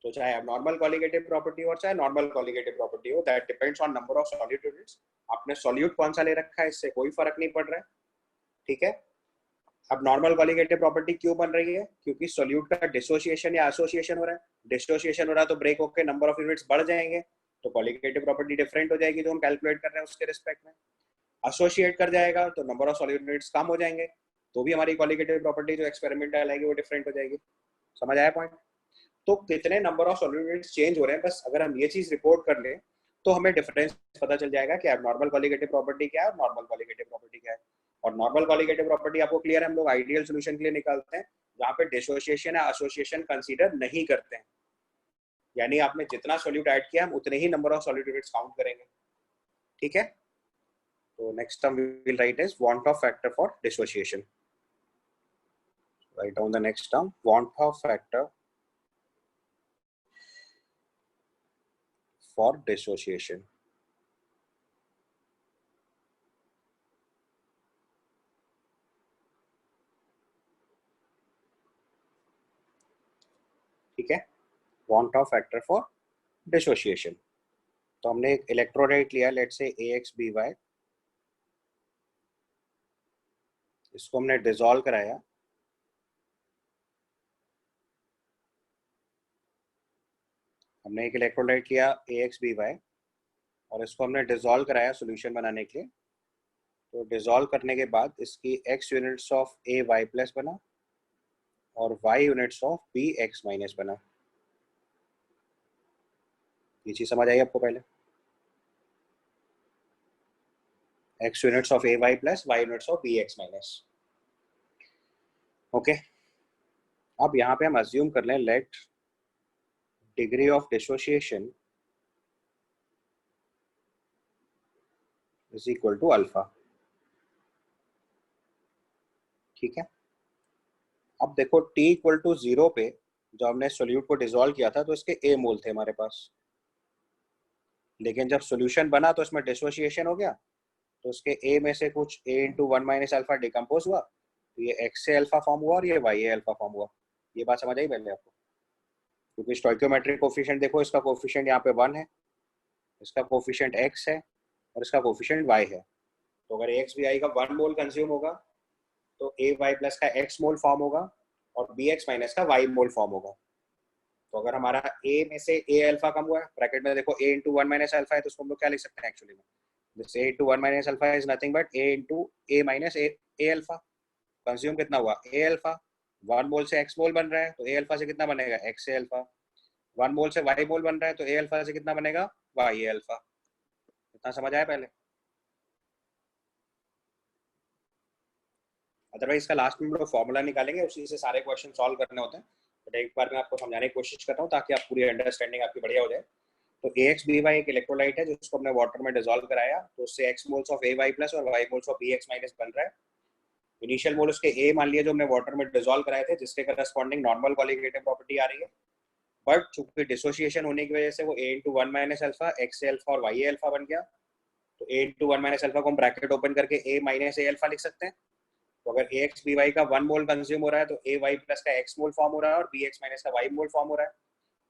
तो चाहे एबनॉर्मल कॉलीगेटिव प्रॉपर्टी हो चाहे नॉर्मल कॉलीगेटिव प्रॉपर्टी हो, that depends on number of solute units. आपने सॉल्यूट कौन सा ले रखा है इससे कोई फर्क नहीं पड़ रहा है। ठीक है, अब नॉर्मल कॉलीगेटिव प्रॉपर्टी क्यों बन रही है? क्योंकि सॉल्यूट का डिसोसिएशन या एसोसिएशन हो रहा है। डिसोसिएशन हो रहा है तो ब्रेक होकर नंबर ऑफ यूनिट्स बढ़ जाएंगे, तो कॉलीगेटिव प्रॉपर्टी डिफरेंट हो जाएगी जो हम कैलकुलेट कर रहे हैं उसके रिस्पेक्ट में। एसोसिएट कर जाएगा तो नंबर ऑफ सॉल्यूट यूनिट्स कम हो जाएंगे, तो भी हमारी कॉलीगेटिव प्रॉपर्टी जो एक्सपेरिमेंटल आएगी वो डिफरेंट हो जाएगी। समझ आया पॉइंट? तो कितने number of solute units change हो रहे हैं, बस अगर हम ये चीज रिपोर्ट कर लें तो हमें डिफरेंस पता चल जाएगा कि एबनॉर्मल कॉलीगेटिव प्रॉपर्टी क्या है और नॉर्मल कॉलीगेटिव प्रॉपर्टी क्या है। और नॉर्मल कॉलीगेटिव प्रॉपर्टी आपको क्लियर है, हम लोग आइडियल सॉल्यूशन के लिए निकालते हैं जहां पे डिसोसिएशन या एसोसिएशन कंसीडर नहीं करते हैं, यानी आपने जितना सॉल्यूट ऐड किया हम उतने ही number of solute units count करेंगे। ठीक है, तो next term we will write is van't Hoff factor for dissociation. Write down the next term van't Hoff factor for dissociation. ठीक है, van't Hoff factor for dissociation. तो हमने एक इलेक्ट्रोलाइट लिया, लेट्स से AXBY, इसको हमने डिसॉल्व कराया, हमने एक इलेक्ट्रोलाइट लिया AXBY और इसको हमने डिसॉल्व कराया सॉल्यूशन बनाने के लिए। तो डिसॉल्व करने के बाद इसकी x units of AY plus बना और y units of BX minus बना। ये चीज समझ आई आपको? पहले x units of AY plus y units of BX minus. Okay, अब यहाँ पे हम अज्यूम कर लें let degree of dissociation is equal to alpha. ठीक है, अब देखो t इक्वल टू 0 पे जब हमने सोल्यूट को डिसॉल्व किया था तो इसके A मोल थे हमारे पास, लेकिन जब सॉल्यूशन बना तो इसमें डिसोसिएशन हो गया, तो इसके A में से कुछ A into 1 minus alpha decompose हुआ, तो ये X से अल्फा फॉर्म हुआ और ये Y से अल्फा फॉर्म हुआ। ये बात समझ आई पहले आपको? क्योंकि स्टोइकियोमेट्रिक कोफिशिएंट देखो, इसका कोफिशिएंट यहाँ पे 1 है, इसका कोफिशिएंट X है और इसका कोफिशिएंट Y है। तो अगर AXBI का 1 मोल कंज्यूम होगा तो ए वाई प्लस का एक्स मोल फॉर्म होगा और बी एक्स माइनस का वाई मोल फॉर्म होगा। तो अगर हमारा ए में से ए अल्फा कम हुआ है, ब्रैकेट में देखो ए इंटू वन माइनस अल्फा है, तो उसको हम लोग क्या लिख सकते हैं एक्चुअली में, this A into one minus alpha is nothing but A into A minus A alpha. Consume कितना हुआ ए अल्फा, वन मोल से एक्स मोल बन रहा है तो ए अल्फा से कितना बनेगा x A alpha, one mole से वाई मोल बन रहा है तो ए अल्फा से कितना बनेगा वाई ए अल्फा। इतना समझ आया पहले? अदरवाइज का लास्ट में हम लोग फॉर्मूला निकालेंगे, उसी से सारे क्वेश्चन सॉल्व करने होते हैं। बट एक बार मैं आपको समझाने की कोशिश करता हूँ ताकि आप पूरी अंडरस्टैंडिंग आपकी बढ़िया हो जाए। तो ए एक्स बी वाई एक इलेक्ट्रोलाइट है जिसको हमने वाटर में डिजोल्व कराया, तो उससे X moles of A Y plus और Y moles of B X minus बन रहा है। इनिशियल मोल उसके ए मान लिया जो हमने वाटर में डिजोल्व कराए थे, जिसके करस्पॉन्डिंग नॉर्मल कॉलिगेटिव प्रॉपर्टी आ रही है। बट चूंकि डिसोसिएशन होने की वजह से वो A into one minus alpha X A alpha और वाई ए अल्फा बन गया। तो A into one minus alpha को हम ब्रैकेट ओपन करके ए माइनस ए अल्फा लिख सकते हैं। तो अगर ए एक्स बी वाई का वन मोल कंज्यूम हो रहा है तो ए वाई प्लस का एक्स मोल फॉर्म हो रहा है और बी एक्स माइनस का वाई मोल फॉर्म हो रहा है।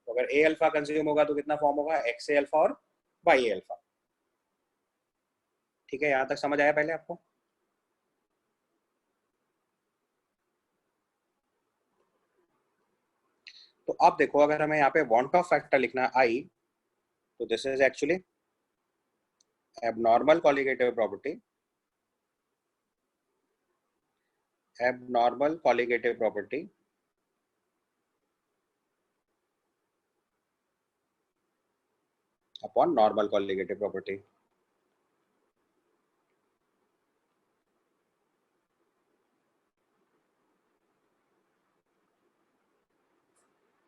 तो अगर ए अल्फा कंज्यूम होगा तो कितना फॉर्म होगा एक्स ए अल्फा और वाई ए अल्फा। ठीक है, यहाँ तक समझ आया पहले आपको? तो अब देखो, अगर हमें यहाँ पे वांट ऑफ फैक्टर लिखना है आई, तो this is actually abnormal colligative property, abnormal colligative property upon normal colligative property।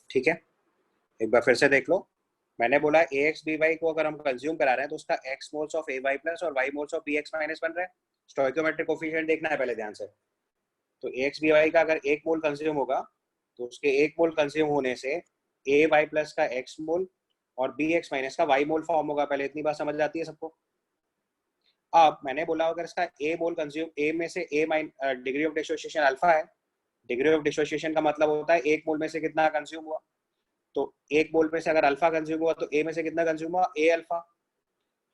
ठीक है, एक बार फिर से देख लो। मैंने बोला ए एक्स बी वाई को अगर हम कंज्यूम करा रहे हैं तो उसका X moles of A Y plus और Y moles of B X minus बन रहा है। स्टोइकोमेट्रिक कोफिशिएंट देखना है पहले ध्यान से। तो ए एक्स बी वाई का अगर एक मोल कंज्यूम होगा तो उसके एक मोल कंज्यूम होने से ए वाई प्लस का एक्स मोल और बी एक्स माइनस का वाई मोल फॉर्म होगा। पहले इतनी बात समझ आती है सबको? अब मैंने बोला अगर इसका ए मोल कंज्यूम, ए में से ए डिग्री ऑफ डिसोसिएशन अल्फा है। डिग्री ऑफ डिसोसिएशन का मतलब होता है एक मोल में से कितना कंज्यूम हुआ। तो एक मोल में से अगर अल्फा कंज्यूम हुआ तो ए में से कितना कंज्यूम हुआ ए अल्फा।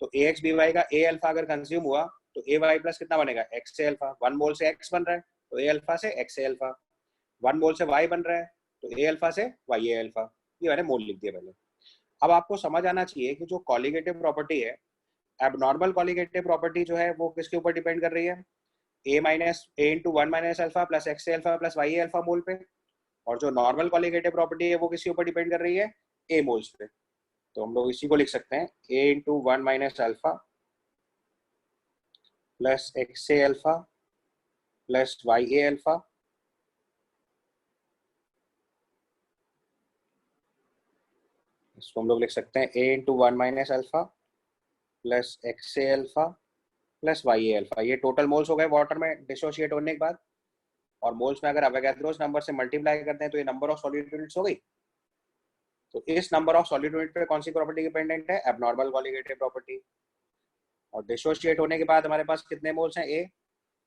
तो ए एक्स बी वाई का ए अल्फा अगर कंज्यूम हुआ तो ए वाई प्लस कितना बनेगा x A alpha. One mole से एक्स बन रहा है तो ए अल्फा से x A alpha, one mole से वाई बन रहा है तो ए अल्फा से वाई ए अल्फा। ये मैंने मोल लिख दिया पहले। अब आपको समझ आना चाहिए कि जो कॉलिगेटिव प्रॉपर्टी है, एबनॉर्मल कॉलिगेटिव प्रॉपर्टी जो है वो किसके ऊपर डिपेंड कर रही है, A minus A into one minus alpha plus X A alpha plus Y A alpha mole पे। और जो नॉर्मल कॉलिगेटिव प्रॉपर्टी है वो किसके ऊपर डिपेंड कर रही है, ए मोल्स पे। तो हम लोग इसी को लिख सकते हैं A into one minus alpha plus X A alpha plus Y A alpha. इसको हम लोग लिख सकते हैं A into one minus alpha plus X A alpha plus Y A alpha. ये टोटल मोल्स हो गए वाटर में डिसोशिएट होने के बाद। और मोल्स में अगर अवोगाद्रोस नंबर से मल्टीप्लाई करते हैं तो ये नंबर ऑफ सॉलिड यूनिट्स हो गई। तो इस नंबर ऑफ सॉलिड यूनिट पे कौन सी प्रॉपर्टी डिपेंडेंट है, एबनॉर्मल कॉलिगेटिव प्रॉपर्टी। और डिसोशिएट होने के बाद हमारे पास कितने मोल्स हैं ए,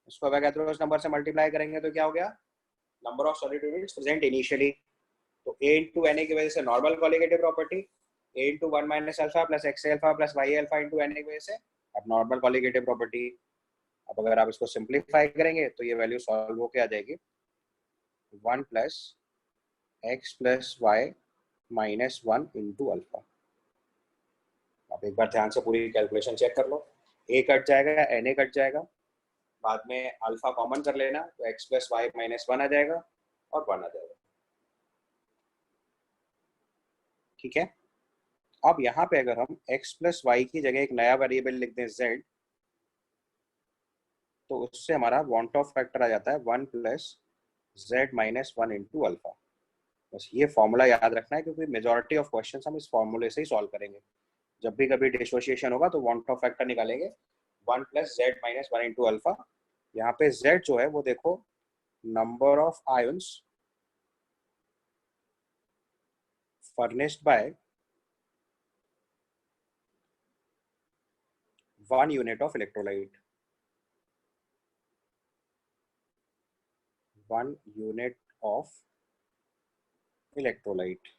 इसको अवोगाद्रोस नंबर से मल्टीप्लाई करेंगे तो क्या हो गया, number of solid units present initially. तो ए इंटू एन ए की वजह से normal colligative property, A into one minus alpha plus X alpha plus Y alpha into N A की वजह से एबनॉर्मल कॉलिगेटिव प्रॉपर्टी। अब अगर आप इसको सिंप्लीफाई करेंगे तो ये वैल्यू सॉल्व होके आ जाएगी one plus X plus Y minus one into alpha. आप एक बार ध्यान से पूरी कैलकुलेशन चेक कर लो। ए कट जाएगा, एन ए कट जाएगा, बाद में अल्फा कॉमन कर लेना तो X plus Y minus one आ जाएगा और वन आ जाएगा। ठीक है, अब यहाँ पे अगर हम x प्लस वाई की जगह एक नया वेरिएबल लिख दें z, तो उससे हमारा वांट ऑफ फैक्टर आ जाता है one plus Z minus one into alpha. बस ये फॉर्मूला याद रखना है क्योंकि मेजॉरिटी ऑफ क्वेश्चंस हम इस फॉर्मूले से ही सॉल्व करेंगे। जब भी कभी डिसोसिएशन होगा तो वांट ऑफ फैक्टर निकालेंगे one plus Z minus one into alpha. यहाँ पे z जो है वो देखो number of ions furnished bye 1 unit of electrolyte, 1 unit of electrolyte.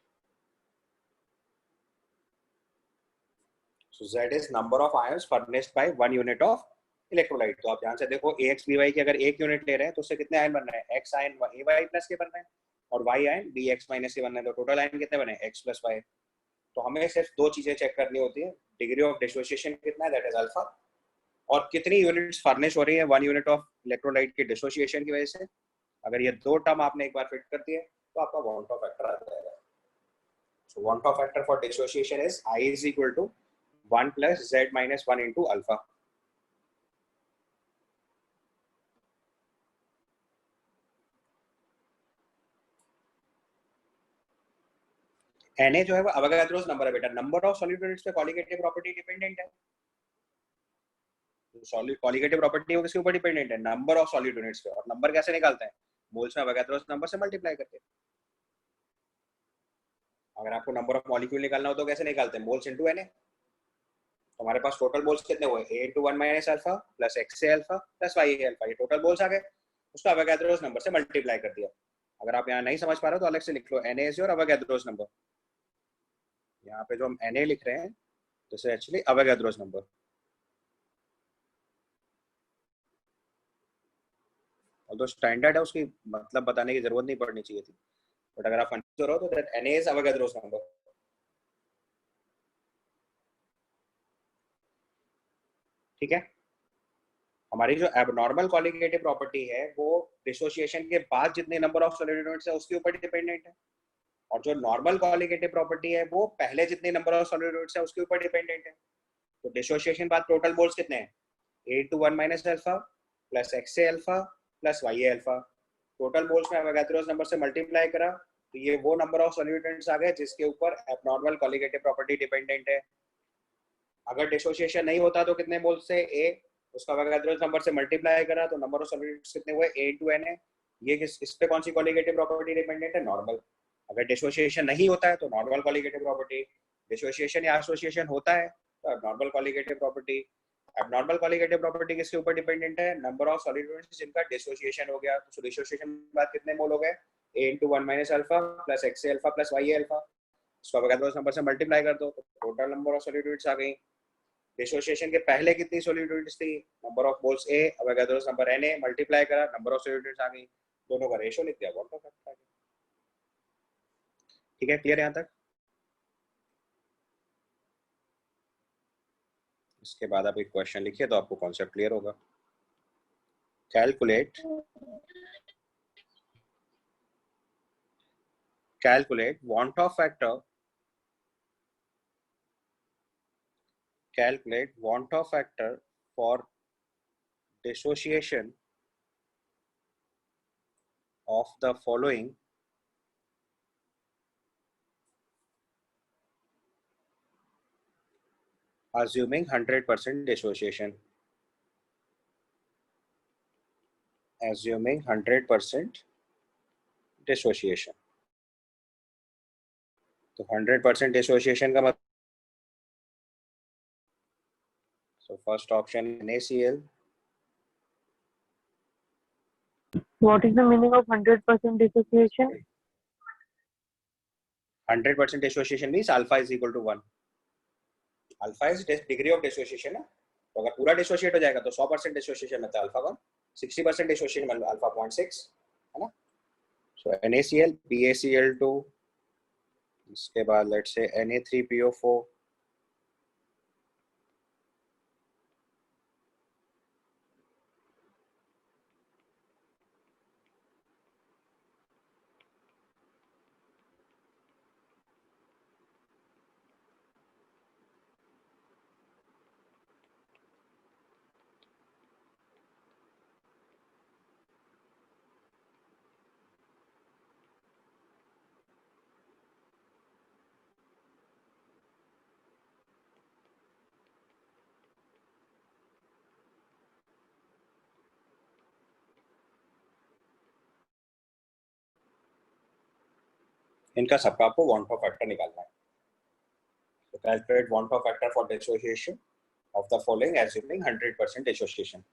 So Z is number of ions furnished by 1 unit of electrolyte. तो आप ध्यान से देखो AX/BY की अगर एक यूनिट ले रहे हैं तो उससे कितने आयन बन रहे हैं? X आयन AY प्लस के बन रहे हैं और Y आयन BX माइनस के बन रहे हैं। तो टोटल आयन कितने बने? X plus Y। तो हमें सिर्फ दो चीजें चेक करनी होती है, डिग्री ऑफ डिसोसिएशन कितना है, दैट इज अल्फा, और कितनी यूनिट्स फर्निश हो रही है 1 यूनिट ऑफ इलेक्ट्रोलाइट की डिसोसिएशन की वजह से। अगर ये दो टर्म आपने एक बार फिट कर दिए तो आपका वॉन टॉप फैक्टर आ जाएगा। So one top factor for dissociation is I is equal to 1 plus Z minus 1 into alpha. Na जो है वो अवोगाद्रोस नंबर है बेटा, नंबर ऑफ सॉलिड यूनिट्स पे कॉलिगेटिव प्रॉपर्टी डिपेंडेंट है। सॉलिड कॉलिगेटिव प्रॉपर्टी वो किसके ऊपर डिपेंडेंट है? नंबर ऑफ सॉलिड यूनिट्स पे। और नंबर कैसे निकालते हैं? मोल्स में अवोगाद्रोस नंबर से मल्टीप्लाई करके। अगर आपको नंबर ऑफ मॉलिक्यूल निकालना हो तो कैसे निकालते हैं? Moles into Na। तो हमारे पास टोटल मोल्स कितने हुए? A into 1 minus alpha plus X से alpha plus Y है alpha, ये टोटल मोल्स आ गए। उसको अवोगाद्रोस नंबर से मल्टीप्लाई कर दिया। अगर आप यहाँ नहीं समझ पा रहे हो तो अलग से लिख लो, Na is your अवोगाद्रोस नंबर। यहाँ पे जो हम Na लिख रहे हैं दिस इज एक्चुअली अवोगाद्रोस नंबर। और तो स्टैंडर्ड है, उसकी मतलब बताने की जरूरत नहीं पड़नी चाहिए थी, बट अगर आप कंफ्यूज हो तो दैट Na is अवोगाद्रोस नंबर। ठीक है। हमारी जो एबनॉर्मल कॉलिगेटिव प्रॉपर्टी है वो डिसोसिएशन के बाद जितने नंबर ऑफ सॉलिड यूनिट्स है उसके ऊपर डिपेंडेंट है, और जो नॉर्मल कॉलिगेटिव प्रॉपर्टी है वो पहले जितने नंबर ऑफ सॉलिड यूनिट्स है उसके ऊपर डिपेंडेंट है। तो डिसोसिएशन बाद टोटल मोल्स कितने हैं? A to 1 minus alpha plus X से अल्फा प्लस Y है अल्फा। टोटल मोल्स में अवोगाद्रोस नंबर से मल्टीप्लाई करा तो ये वो नंबर ऑफ सॉलिड यूनिट्स आ गए जिसके ऊपर एबनॉर्मल कॉलिगेटिव प्रॉपर्टी डिपेंडेंट है। अगर डिसोसिएशन नहीं होता तो कितने मोल्स से A, उसका अवोगाद्रोस नंबर से मल्टीप्लाई करा तो नंबर ऑफ सॉलिड यूनिट्स कितने हुए? A into Na। ये इस पे कौन सी कॉलिगेटिव प्रॉपर्टी डिपेंडेंट है? नॉर्मल। अगर डिसोसिएशन नहीं होता है तो नॉर्मल कॉलिगेटिव प्रॉपर्टी, डिसोसिएशन या एसोसिएशन होता है तो abnormal colligative property. Abnormal colligative property किसके ऊपर डिपेंडेंट है? नंबर ऑफ सॉलिड यूनिट्स जिनका डिसोसिएशन हो गया। तो डिसोसिएशन बाद कितने मोल हो गए? A into 1 minus alpha plus X से अल्फा प्लस Y है अल्फा। इसको अवोगाद्रोस नंबर से मल्टीप्लाई कर दो तो total number of solid units आ गई। डिसोसिएशन के पहले कितनी सॉलिड यूनिट्स थी? Number of moles A, Avogadro's number Na, multiply करा नंबर ऑफ सॉलिड यूनिट्स आ गई, दोनों का रेशियो लिख दिया, वॉन टॉप फैक्टर आ गया। ठीक है, क्लियर यहाँ तक? इसके बाद आप एक क्वेश्चन लिखिए तो आपको कॉन्सेप्ट क्लियर होगा। Calculate want of factor for dissociation of the following assuming 100% dissociation. Assuming 100% dissociation. तो 100% dissociation का मतलब, so first option NaCl. What is the meaning of 100% dissociation? 100% dissociation means alpha is equal to 1. Alpha is degree of dissociation है। तो अगर पूरा डिसोशिएट हो जाएगा तो 100% डिसोसिएशन में अल्फा 1, 60% डिसोसिएशन में अल्फा 0.6 है ना। सो NaCl, BaCl2, इसके बाद लेट्स से Na3PO4, इनका सबका आपको वॉन टॉप फैक्टर निकालना है। तो calculate van't Hoff factor for dissociation of the following assuming 100% dissociation.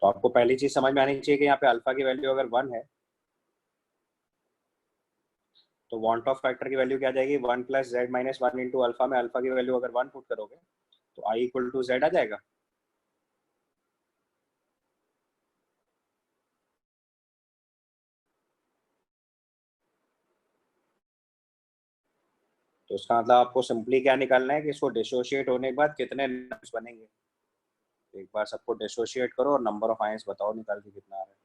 तो आपको पहली चीज समझ में आनी चाहिए कि यहाँ पे अल्फा की वैल्यू अगर 1 है तो वांट ऑफ फैक्टर की वैल्यू क्या आ जाएगी, 1 plus Z minus 1 into alpha में अल्फा की वैल्यू अगर 1 पुट करोगे तो आई इक्वल टू जेड आ जाएगा। तो इसका मतलब आपको सिंपली क्या निकालना है कि इसको डिसोशिएट होने के बाद कितने नंबर्स बनेंगे। एक बार सबको डिसोशिएट करो और नंबर ऑफ आयंस बताओ निकाल के कितना आ रहा है।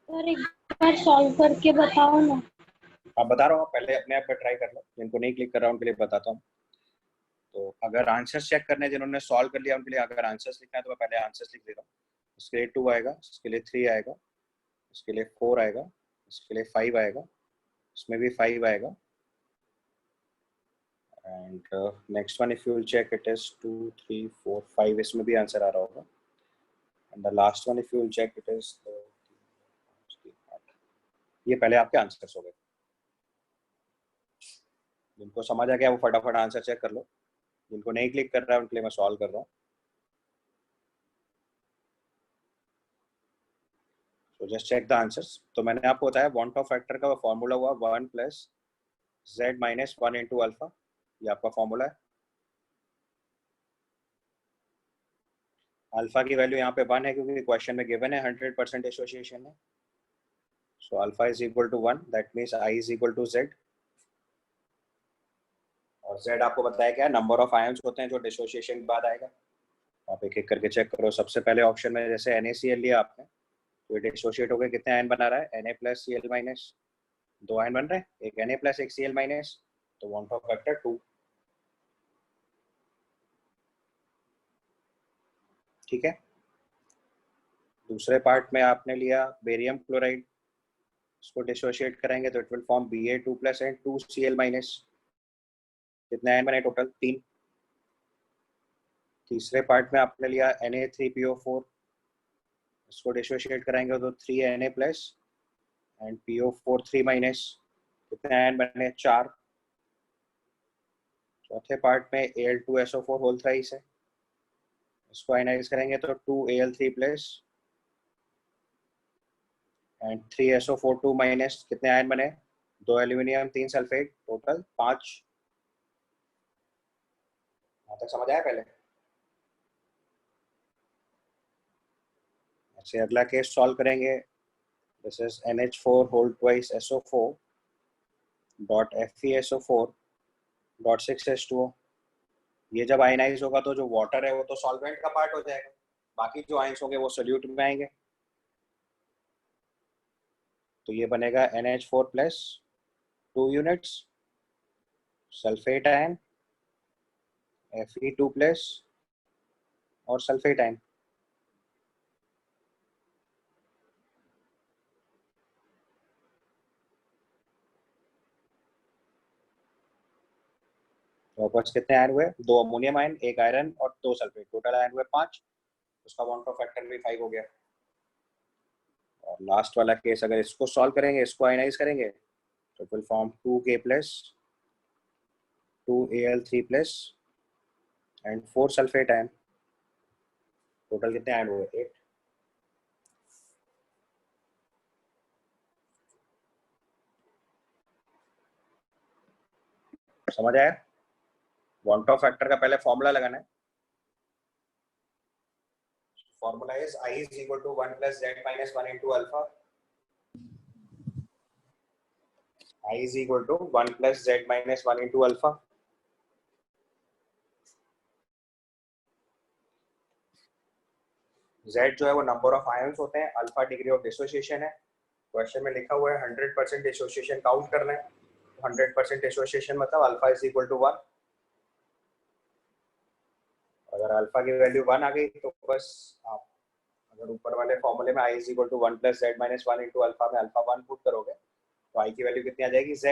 सर एक बार सॉल्व करके बताओ ना। आप बता रहा हूँ, पहले अपने आप पे ट्राई कर लो, जिनको नहीं क्लिक कर रहा हूँ उनके लिए बताता हूँ। तो अगर आंसर्स चेक करने जिन्होंने सॉल्व कर लिया उनके लिए अगर आंसर्स लिखना है तो मैं पहले आंसर्स लिख दे रहा हूँ। इसके लिए 2 आएगा, इसके लिए 3 आएगा, इसके लिए 4 आएगा, इसके लिए 5 आएगा, इसमें भी 5 आएगा, and next one if you will check it is 2 3 4 5, इसमें भी आंसर आ रहा होगा, and the last one if you will check it is, ये पहले आपके आंसर्स हो गए। जिनको समझ आ गया वो फटाफट आंसर चेक कर लो, जिनको नहीं क्लिक कर रहा है उनके लिए मैं सॉल्व कर रहा हूँ। तो जस्ट चेक द आंसर्स। तो मैंने आपको बताया वांट ऑफ फैक्टर का फॉर्मूला हुआ 1 plus Z minus 1 into alpha, ये आपका फॉर्मूला है। अल्फा की वैल्यू यहाँ पे 1 है क्योंकि क्वेश्चन में गिवन है 100% एसोसिएशन है। So alpha is equal to 1, that means i is equal to Z. और जेड आपको बताया क्या, नंबर ऑफ आयंस होते हैं जो डिसोसिएशन के बाद आएगा। आप एक एक करके चेक करो। सबसे पहले ऑप्शन में जैसे NaCl लिया आपने तो ये डिसोशिएट होकर कितने आयन बना रहा है, Na plus Cl minus, 2 ion बन रहे हैं, एक Na प्लस एक Cl माइनस, तो वांट ऑफ फैक्टर 2। ठीक है। दूसरे पार्ट में आपने लिया बेरियम क्लोराइड, इसको डिसोशिएट करेंगे तो it will form Ba2 plus and 2Cl minus, कितने आयन बने टोटल, 3। तीसरे पार्ट में आपने लिया Na3PO4, इसको डिसोशिएट करेंगे तो 3Na plus and PO4 3 minus, कितने आयन बने, 4। चौथे पार्ट में Al2SO4 होल थ्राइस है, इसको आयनाइज करेंगे तो 2Al3 plus and 3SO4 2 minus, कितने आयन बने, 2 एल्यूमिनियम 3 सल्फेट, टोटल 5। यहाँ तक समझ आया पहले। ऐसे अगला केस सॉल्व करेंगे। This is NH4 whole twice SO4 dot FeSO4 dot 6H2O। ये जब आयनाइज होगा तो जो वाटर है वो तो सॉल्वेंट का पार्ट हो जाएगा, बाकी जो आयंस होंगे वो सोल्यूट में आएंगे। तो ये बनेगा NH4 plus 2 units sulphate ion, Fe2 plus और सल्फेट आयन। तो वापस कितने आयन हुए, 2 अमोनियम आयन, 1 आयरन और 2 सल्फेट, टोटल आयन हुए 5। उसका वांट ऑफ फैक्टर भी 5 हो गया। और लास्ट वाला केस अगर इसको सॉल्व करेंगे, इसको आयनाइज करेंगे तो will form 2K plus 2Al3 plus and 4 sulphate ion, total कितने आयन हुए, 8। समझ आया? want of factor का पहले फॉर्मूला लगाना है. Formula is I is equal to 1 plus Z minus 1 into alpha. I is equal to 1 plus Z minus 1 into alpha. Z जो है वो नंबर ऑफ आयंस होते हैं, अल्फा डिग्री ऑफ डिसोसिएशन है. क्वेश्चन में लिखा हुआ है 100% डिसोसिएशन काउंट करना है. 100% डिसोसिएशन मतलब अल्फा इज इक्वल टू 1. अगर अल्फा की वैल्यू 1 आ गई तो बस आप अगर ऊपर वाले फॉर्मूले में i is equal to 1 plus z minus 1 into alpha में अल्फा 1 पुट करोगे तो i की वैल्यू कितनी आ जाएगी? z.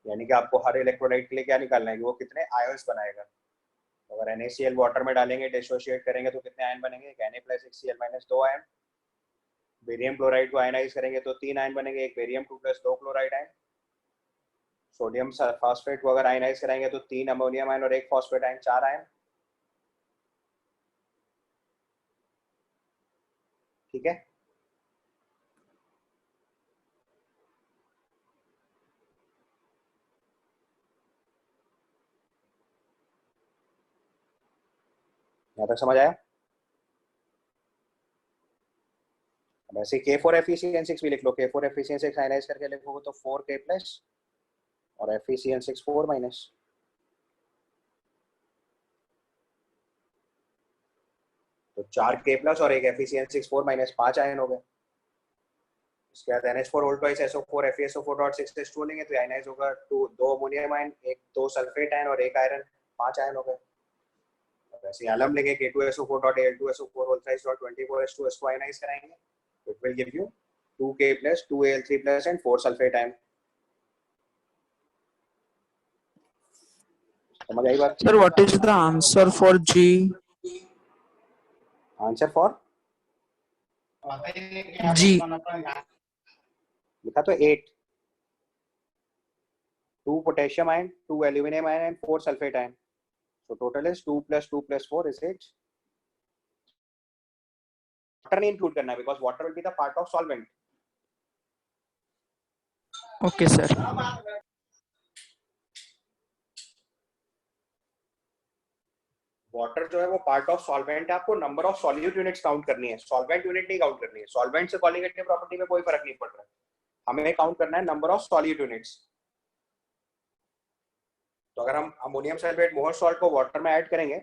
यानी कि आपको हर इलेक्ट्रोलाइट के लिए क्या निकालना है कि वो कितने आयंस बनाएगा. तो अगर NaCl वाटर में डालेंगे, डिसोशिएट करेंगे तो कितने आयन बनेंगे? एक Na प्लस एक Cl minus 2 ion. Barium chloride को आयनाइज करेंगे तो 3 आयन बनेंगे, एक barium 2 plus 2 chloride ion. Sodium phosphate को अगर आयनाइज कराएंगे तो 3 अमोनियम आयन और एक फॉस्फेट आयन, 4 आयन. ठीक है. यहाँ तक समझ आया? अब ऐसे K4FeCN6 भी लिख लो. K4FeCN6 आयनाइज करके लिखोगे तो 4K प्लस और FeCN6 4 माइनस. तो 4K प्लस और एक FeCN6 4 माइनस, 5 आयन हो गए. उसके बाद NH4 whole twice SO4 FeSO4.6H2 लेंगे तो आयनाइज होगा 2 अमोनियम आयन, एक 2 सल्फेट आयन और एक आयरन, 5 आयन हो गए. वैसे एलम लेंगे K2SO4.Al2SO4 होल ट्वाइस 24H2 इसको आयनाइज कराएंगे तो it will give you 2K plus 2Al3 plus and 4 sulphate ion. समझ आई बात? Sir, what is the answer for G? Answer for G. लिखा तो 8. 2 potassium ion, 2 aluminium ion and 4 sulphate ion. So total is 2 plus 2 plus 4 is 8. Water नहीं include करना because water will be the part of solvent. Okay, sir. Water जो है वो पार्ट ऑफ सॉल्वेंट है. आपको number of solute units count करनी है, सॉल्वेंट यूनिट नहीं काउंट करनी है. सॉल्वेंट से कॉलिगेटिव प्रॉपर्टी में कोई फर्क नहीं पड़ रहा है. हमें काउंट करना है नंबर ऑफ सॉल्यूट यूनिट्स. तो अगर हम अमोनियम सल्फेट मोहर सॉल्ट को वाटर में ऐड करेंगे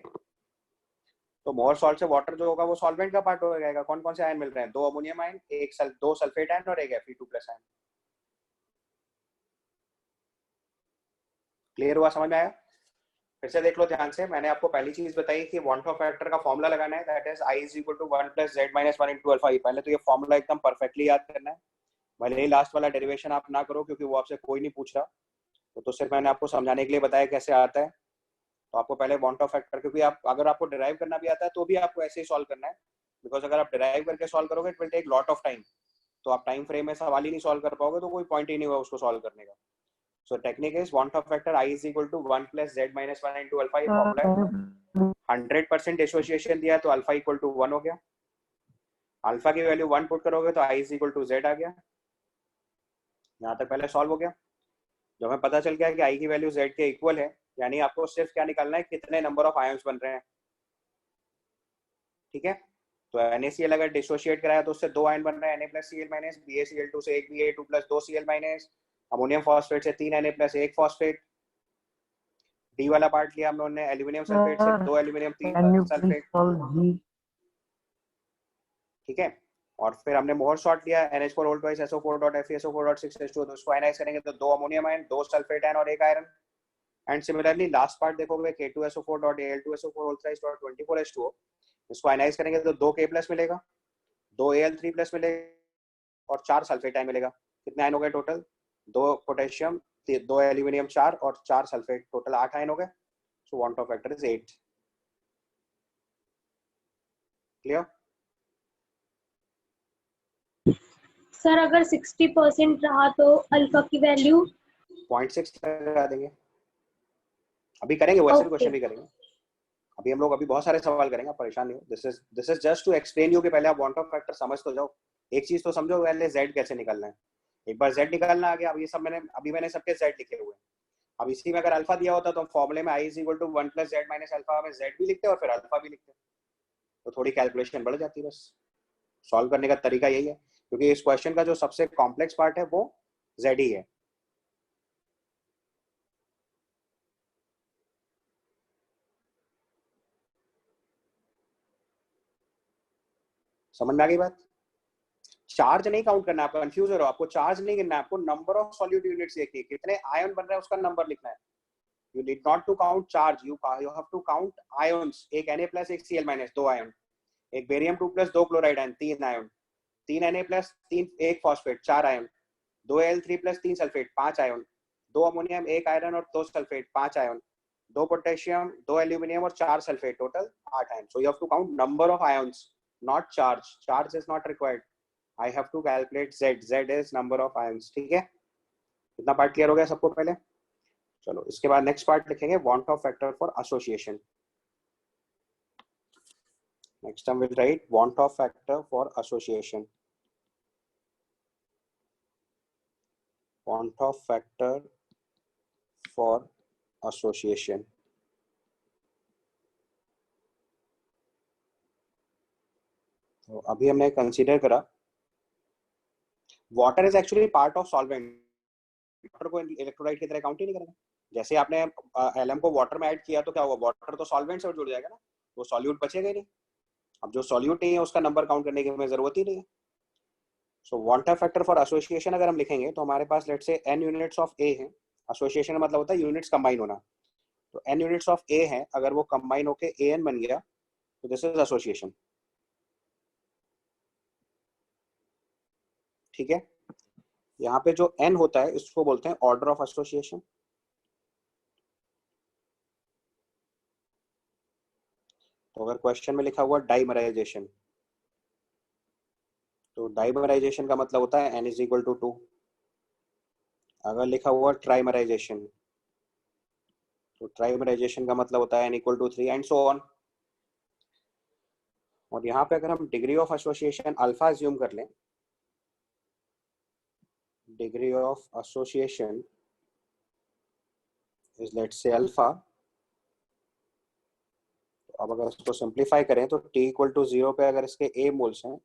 तो मोहर सॉल्ट से वाटर जो होगा वो सॉल्वेंट का पार्ट हो जाएगा. कौन कौन से आयन मिल रहे हैं? 2 अमोनियम आयन, एक 2 सल्फेट आयन और एक Fe2+ आयन. क्लियर हुआ? समझ में आया? फिर से देख लो ध्यान से. मैंने आपको पहली चीज बताई कि want of factor का फॉर्मूला लगाना है, that is I is equal to 1 plus Z minus 1 into alpha. पहले तो ये फॉर्मूला एकदम परफेक्टली याद करना है. भले ही लास्ट वाला डेरिवेशन आप ना करो क्योंकि वो आपसे कोई नहीं पूछ रहा, तो सिर्फ मैंने आपको समझाने के लिए बताया कैसे आता है. तो आपको पहले want of factor, क्योंकि आप अगर आपको डिराइव करना भी आता है तो भी आपको ऐसे ही सॉल्व करना है, बिकॉज अगर आप डिराइव करके सॉल्व करोगे it will take lot of time. तो आप टाइम फ्रेम में सवाल ही नहीं सॉल्व कर पाओगे तो कोई पॉइंट ही नहीं होगा उसको सॉल्व करने का. So technique is want of factor I is equal to 1 plus Z minus 1 into alpha. ये फॉर्मूला है. 100% डिसोसिएशन दिया तो अल्फा इक्वल टू 1 हो गया. अल्फा की वैल्यू 1 पुट करोगे तो I is equal to Z आ गया. यहाँ तक पहले सॉल्व हो गया. जब हमें पता चल गया कि I की वैल्यू Z के इक्वल है, यानी आपको सिर्फ क्या निकालना है? कितने नंबर ऑफ आयंस बन रहे हैं. ठीक है. तो NaCl अगर डिसोशिएट कराया तो उससे 2 आयन बन रहे हैं, Na+Cl माइनस, BaCl2 से 1 Ba2 plus 2 Cl minus, ammonium phosphate से 3 Na प्लस 1 फॉस्फेट. डी वाला पार्ट लिया हम लोगों ने, एल्यूमिनियम सल्फेट से 2 एल्यूमिनियम 3 सल्फेट. ठीक है. और फिर हमने मोहर सॉल्ट लिया NH4 होल ट्वाइस SO4.FeSO4.6H2, तो उसको आयनाइज करेंगे तो 2 अमोनियम आयन, 2 सल्फेट आयन और एक iron. And similarly last part देखोगे K2SO4.Al2SO4 होल ट्वाइस 24H2O, इसको आयनाइज करेंगे तो 2K प्लस मिलेगा, 2 Al3 प्लस मिलेगा और 4 सल्फेट आयन मिलेगा. कितने आयन हो गए टोटल? 2 पोटेशियम, 2 एल्यूमिनियम 4 और 4 सल्फेट, टोटल 8 आयन हो गए. सो want of factor is 8. Clear? Sir अगर 60% रहा तो अल्फा की वैल्यू 0.6 लगा देंगे. अभी करेंगे वैसे भी, Okay. क्वेश्चन भी करेंगे. अभी हम लोग अभी बहुत सारे सवाल करेंगे, आप परेशान नहीं हो. This is just to explain you कि पहले आप want of factor समझ तो जाओ. एक चीज तो समझो, पहले Z कैसे निकालना है. एक बार Z निकालना आ गया, अब ये सब मैंने सबके Z लिखे हुए हैं. अब इसी में अगर अल्फा दिया होता तो हम फॉर्मूले में i is equal to 1 plus Z minus alpha में जेड भी लिखते और फिर अल्फा भी लिखते, तो थोड़ी कैलकुलेशन बढ़ जाती। बस सॉल्व करने का तरीका यही है, क्योंकि इस क्वेश्चन का जो सबसे कॉम्प्लेक्स पार्ट है वो जेड ही है। समझ में आ गई बात? चार्ज नहीं काउंट करना है, आप कंफ्यूज हो रहे हो, आपको चार्ज नहीं करना है, आपको नंबर ऑफ सॉल्यूट यूनिट्स देखनी है, कितने आयन बन रहे हैं उसका नंबर लिखना है। You need not to count charge, you have to count ions. एक Na प्लस एक Cl माइनस, 2 आयन। एक barium 2 plus 2 chloride ion, 3 ion. 3 Na plus 3 एक phosphate, 4 ion. 2 Al3 plus 3 sulphate, 5 ion. 2 ammonium, 1 iron और 2 सल्फेट, 5 आयन। 2 पोटेशियम, 2 एल्यूमिनियम और 4 sulphate, total 8 ion. So you have to count number of ions, not charge. Charge is not required. I have to calculate Z. Z is number of ions. ठीक है, इतना पार्ट क्लियर हो गया सबको पहले? चलो इसके बाद नेक्स्ट पार्ट लिखेंगे, want of factor for association. Next time we'll write want of factor for association. Want of factor for association. तो अभी हमने कंसीडर करा water is actually part of solvent. Water को इलेक्ट्रोलाइट की तरह काउंट ही नहीं करेंगे। जैसे आपने एलएम को वाटर में ऐड किया तो क्या होगा, वाटर तो सॉल्वेंट से जुड़ जाएगा ना, वो सॉल्यूट बचेगा ही नहीं। अब जो सॉल्यूट नहीं है उसका नंबर काउंट करने की हमें जरूरत ही नहीं है। So van't factor for association अगर हम लिखेंगे तो हमारे पास let's say n units of A है। एसोसिएशन का मतलब होता है यूनिट्स कंबाइन होना। तो n यूनिट्स ऑफ ए है, अगर वो कंबाइन होके an बन गया तो दिस इज एसोसिएशन। ठीक है, यहाँ पे जो n होता है इसको बोलते हैं ऑर्डर ऑफ एसोसिएशन। तो अगर क्वेश्चन में लिखा हुआ डाइमराइजेशन, तो डाइमराइजेशन का मतलब होता है n इज इक्वल टू 2। अगर लिखा हुआ ट्राइमराइजेशन, तो ट्राइमराइजेशन का मतलब होता है n equal to 3 and so on. और यहाँ पे अगर हम degree of association alpha assume कर लें, degree of association is let's say alpha. तो अब अगर इसको सिंप्लीफाई करें तो t इक्वल टू 0 पे अगर इसके a मोल्स हैं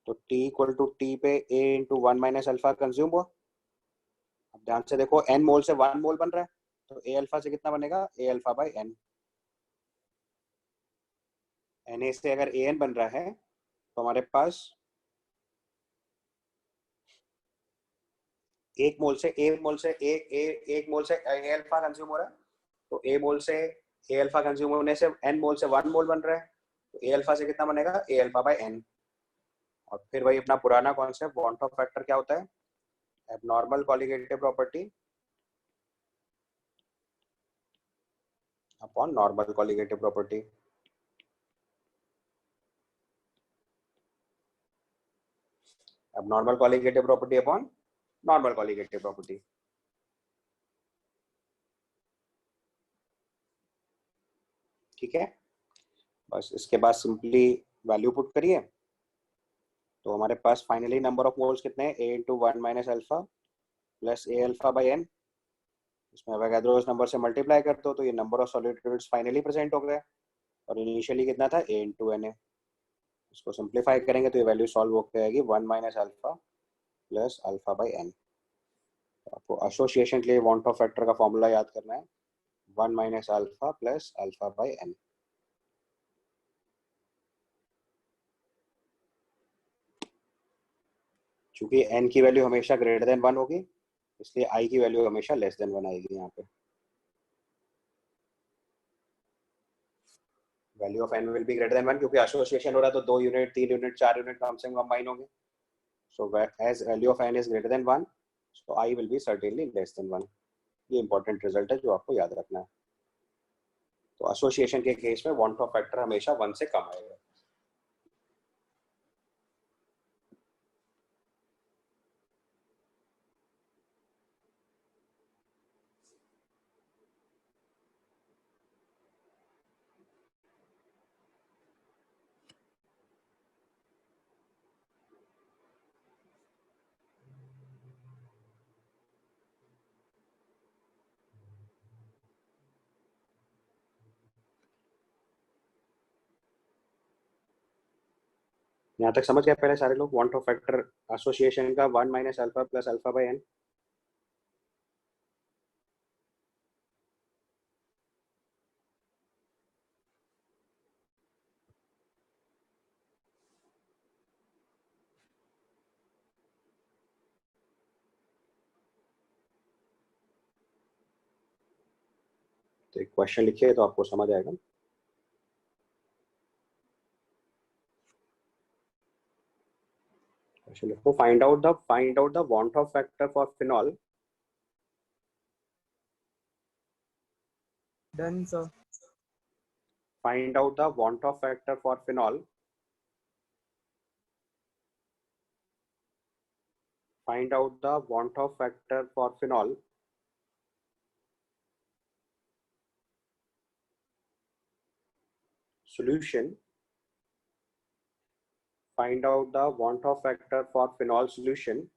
तो t इक्वल टू t पे a into 1 minus alpha consume हुआ। अब ध्यान से देखो, n मोल से 1 मोल बन रहा है, तो a अल्फा से कितना बनेगा, a alpha by n। Na से अगर an बन रहा है तो हमारे पास एक मोल से a मोल से एक मोल से a अल्फा कंज्यूम हो रहा है, तो a मोल से a अल्फा कंज्यूम होने से n मोल से 1 मोल बन रहा है, तो a अल्फा से कितना बनेगा, a अल्फा बाई n। और फिर वही अपना पुराना कॉन्सेप्ट, वांट ऑफ फैक्टर क्या होता है, abnormal colligative property upon normal colligative property. Abnormal colligative property upon normal colligative property. ठीक है, बस इसके बाद सिंपली वैल्यू पुट करिए, तो हमारे पास फाइनली नंबर ऑफ मोल्स कितने हैं, a into 1 minus alpha plus a alpha by n। इसमें अवोगाद्रोस नंबर से मल्टीप्लाई कर दो तो ये number of solid units finally present हो गए, और इनिशियली कितना था, a इंटू na। इसको सिंप्लीफाई करेंगे तो ये वैल्यू सॉल्व हो जाएगी 1 minus alpha plus alpha by n। आपको एसोसिएशन के लिए वांट ऑफ फैक्टर का फॉर्मूला याद करना है, 1 minus alpha plus alpha by n। चूंकि n की वैल्यू हमेशा ग्रेटर देन 1 होगी, इसलिए i की वैल्यू हमेशा लेस देन 1 आएगी। यहाँ पे value of n will be greater than 1, क्योंकि एसोसिएशन हो रहा है तो 2 यूनिट 3 यूनिट 4 यूनिट कम से कम कंबाइन होंगे। So as value of n is greater than 1, so i will be certainly less than 1। ये इंपॉर्टेंट रिजल्ट है जो आपको याद रखना है। तो एसोसिएशन के केस में वांट ऑफ फैक्टर हमेशा 1 से कम आएगा। यहाँ तक समझ गए पहले सारे लोग? वांट ऑफ फैक्टर एसोसिएशन का 1 minus alpha plus alpha by N. तो एक क्वेश्चन लिखिए तो आपको समझ आएगा। क्वेश्चन लिखो, find out the want Hoff factor for phenol. Done, sir. Find out the want of factor for phenol. Find out the want of factor for phenol. Solution. Find out the want of factor for phenol solution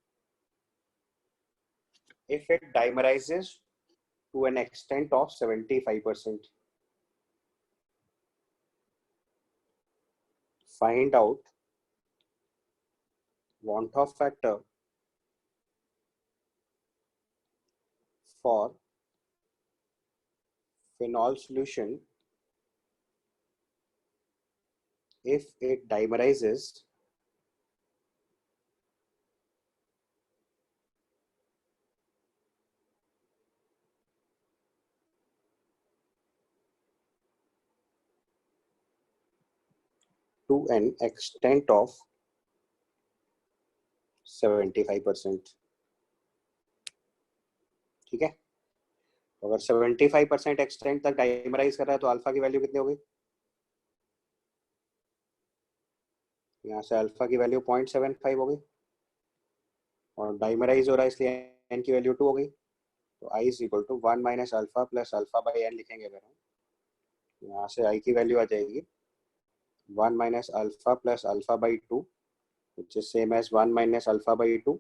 if it dimerizes to an extent of 75%. Find out want of factor for phenol solution if it dimerizes to an extent of 75%. ठीक है, अगर 75% एक्सटेंट तक डाइमराइज कर रहा है तो अल्फा की वैल्यू कितनी होगी? यहाँ से अल्फा की वैल्यू 0.75 होगी और डाइमराइज हो रहा है इसलिए एन की वैल्यू 2 हो गई। तो I is equal to 1 minus alpha plus alpha by N लिखेंगे अगर हम। यहाँ से आई की वैल्यू आ जाएगी 1 minus alpha plus alpha by 2 which is same as 1 minus alpha by 2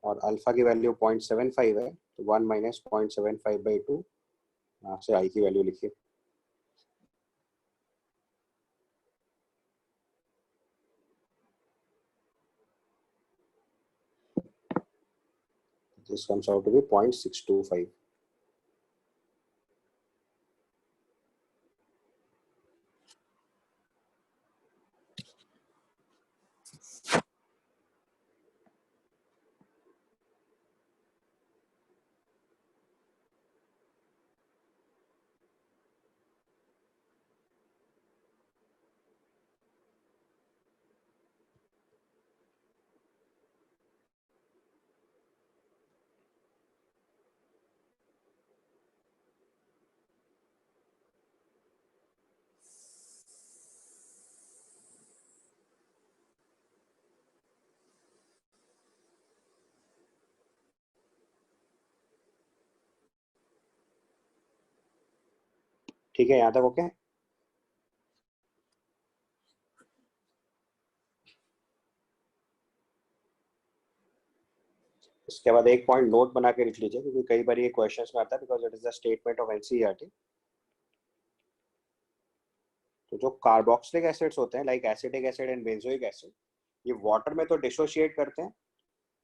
और अल्फा की वैल्यू 0.75 है तो 1 माइनस 0.75 बाई 2। यहाँ से आई की वैल्यू लिखिए। This comes out to be 0.625. ठीक है, यहाँ तक ओके? इसके बाद एक पॉइंट नोट बना के लिख लीजिए क्योंकि कई बार ये क्वेश्चंस में आता है because it is the statement of NCERT. तो जो कार्बोक्सिलिक एसिड्स होते हैं like acetic acid and benzoic acid, ये वाटर में तो डिसोशिएट करते हैं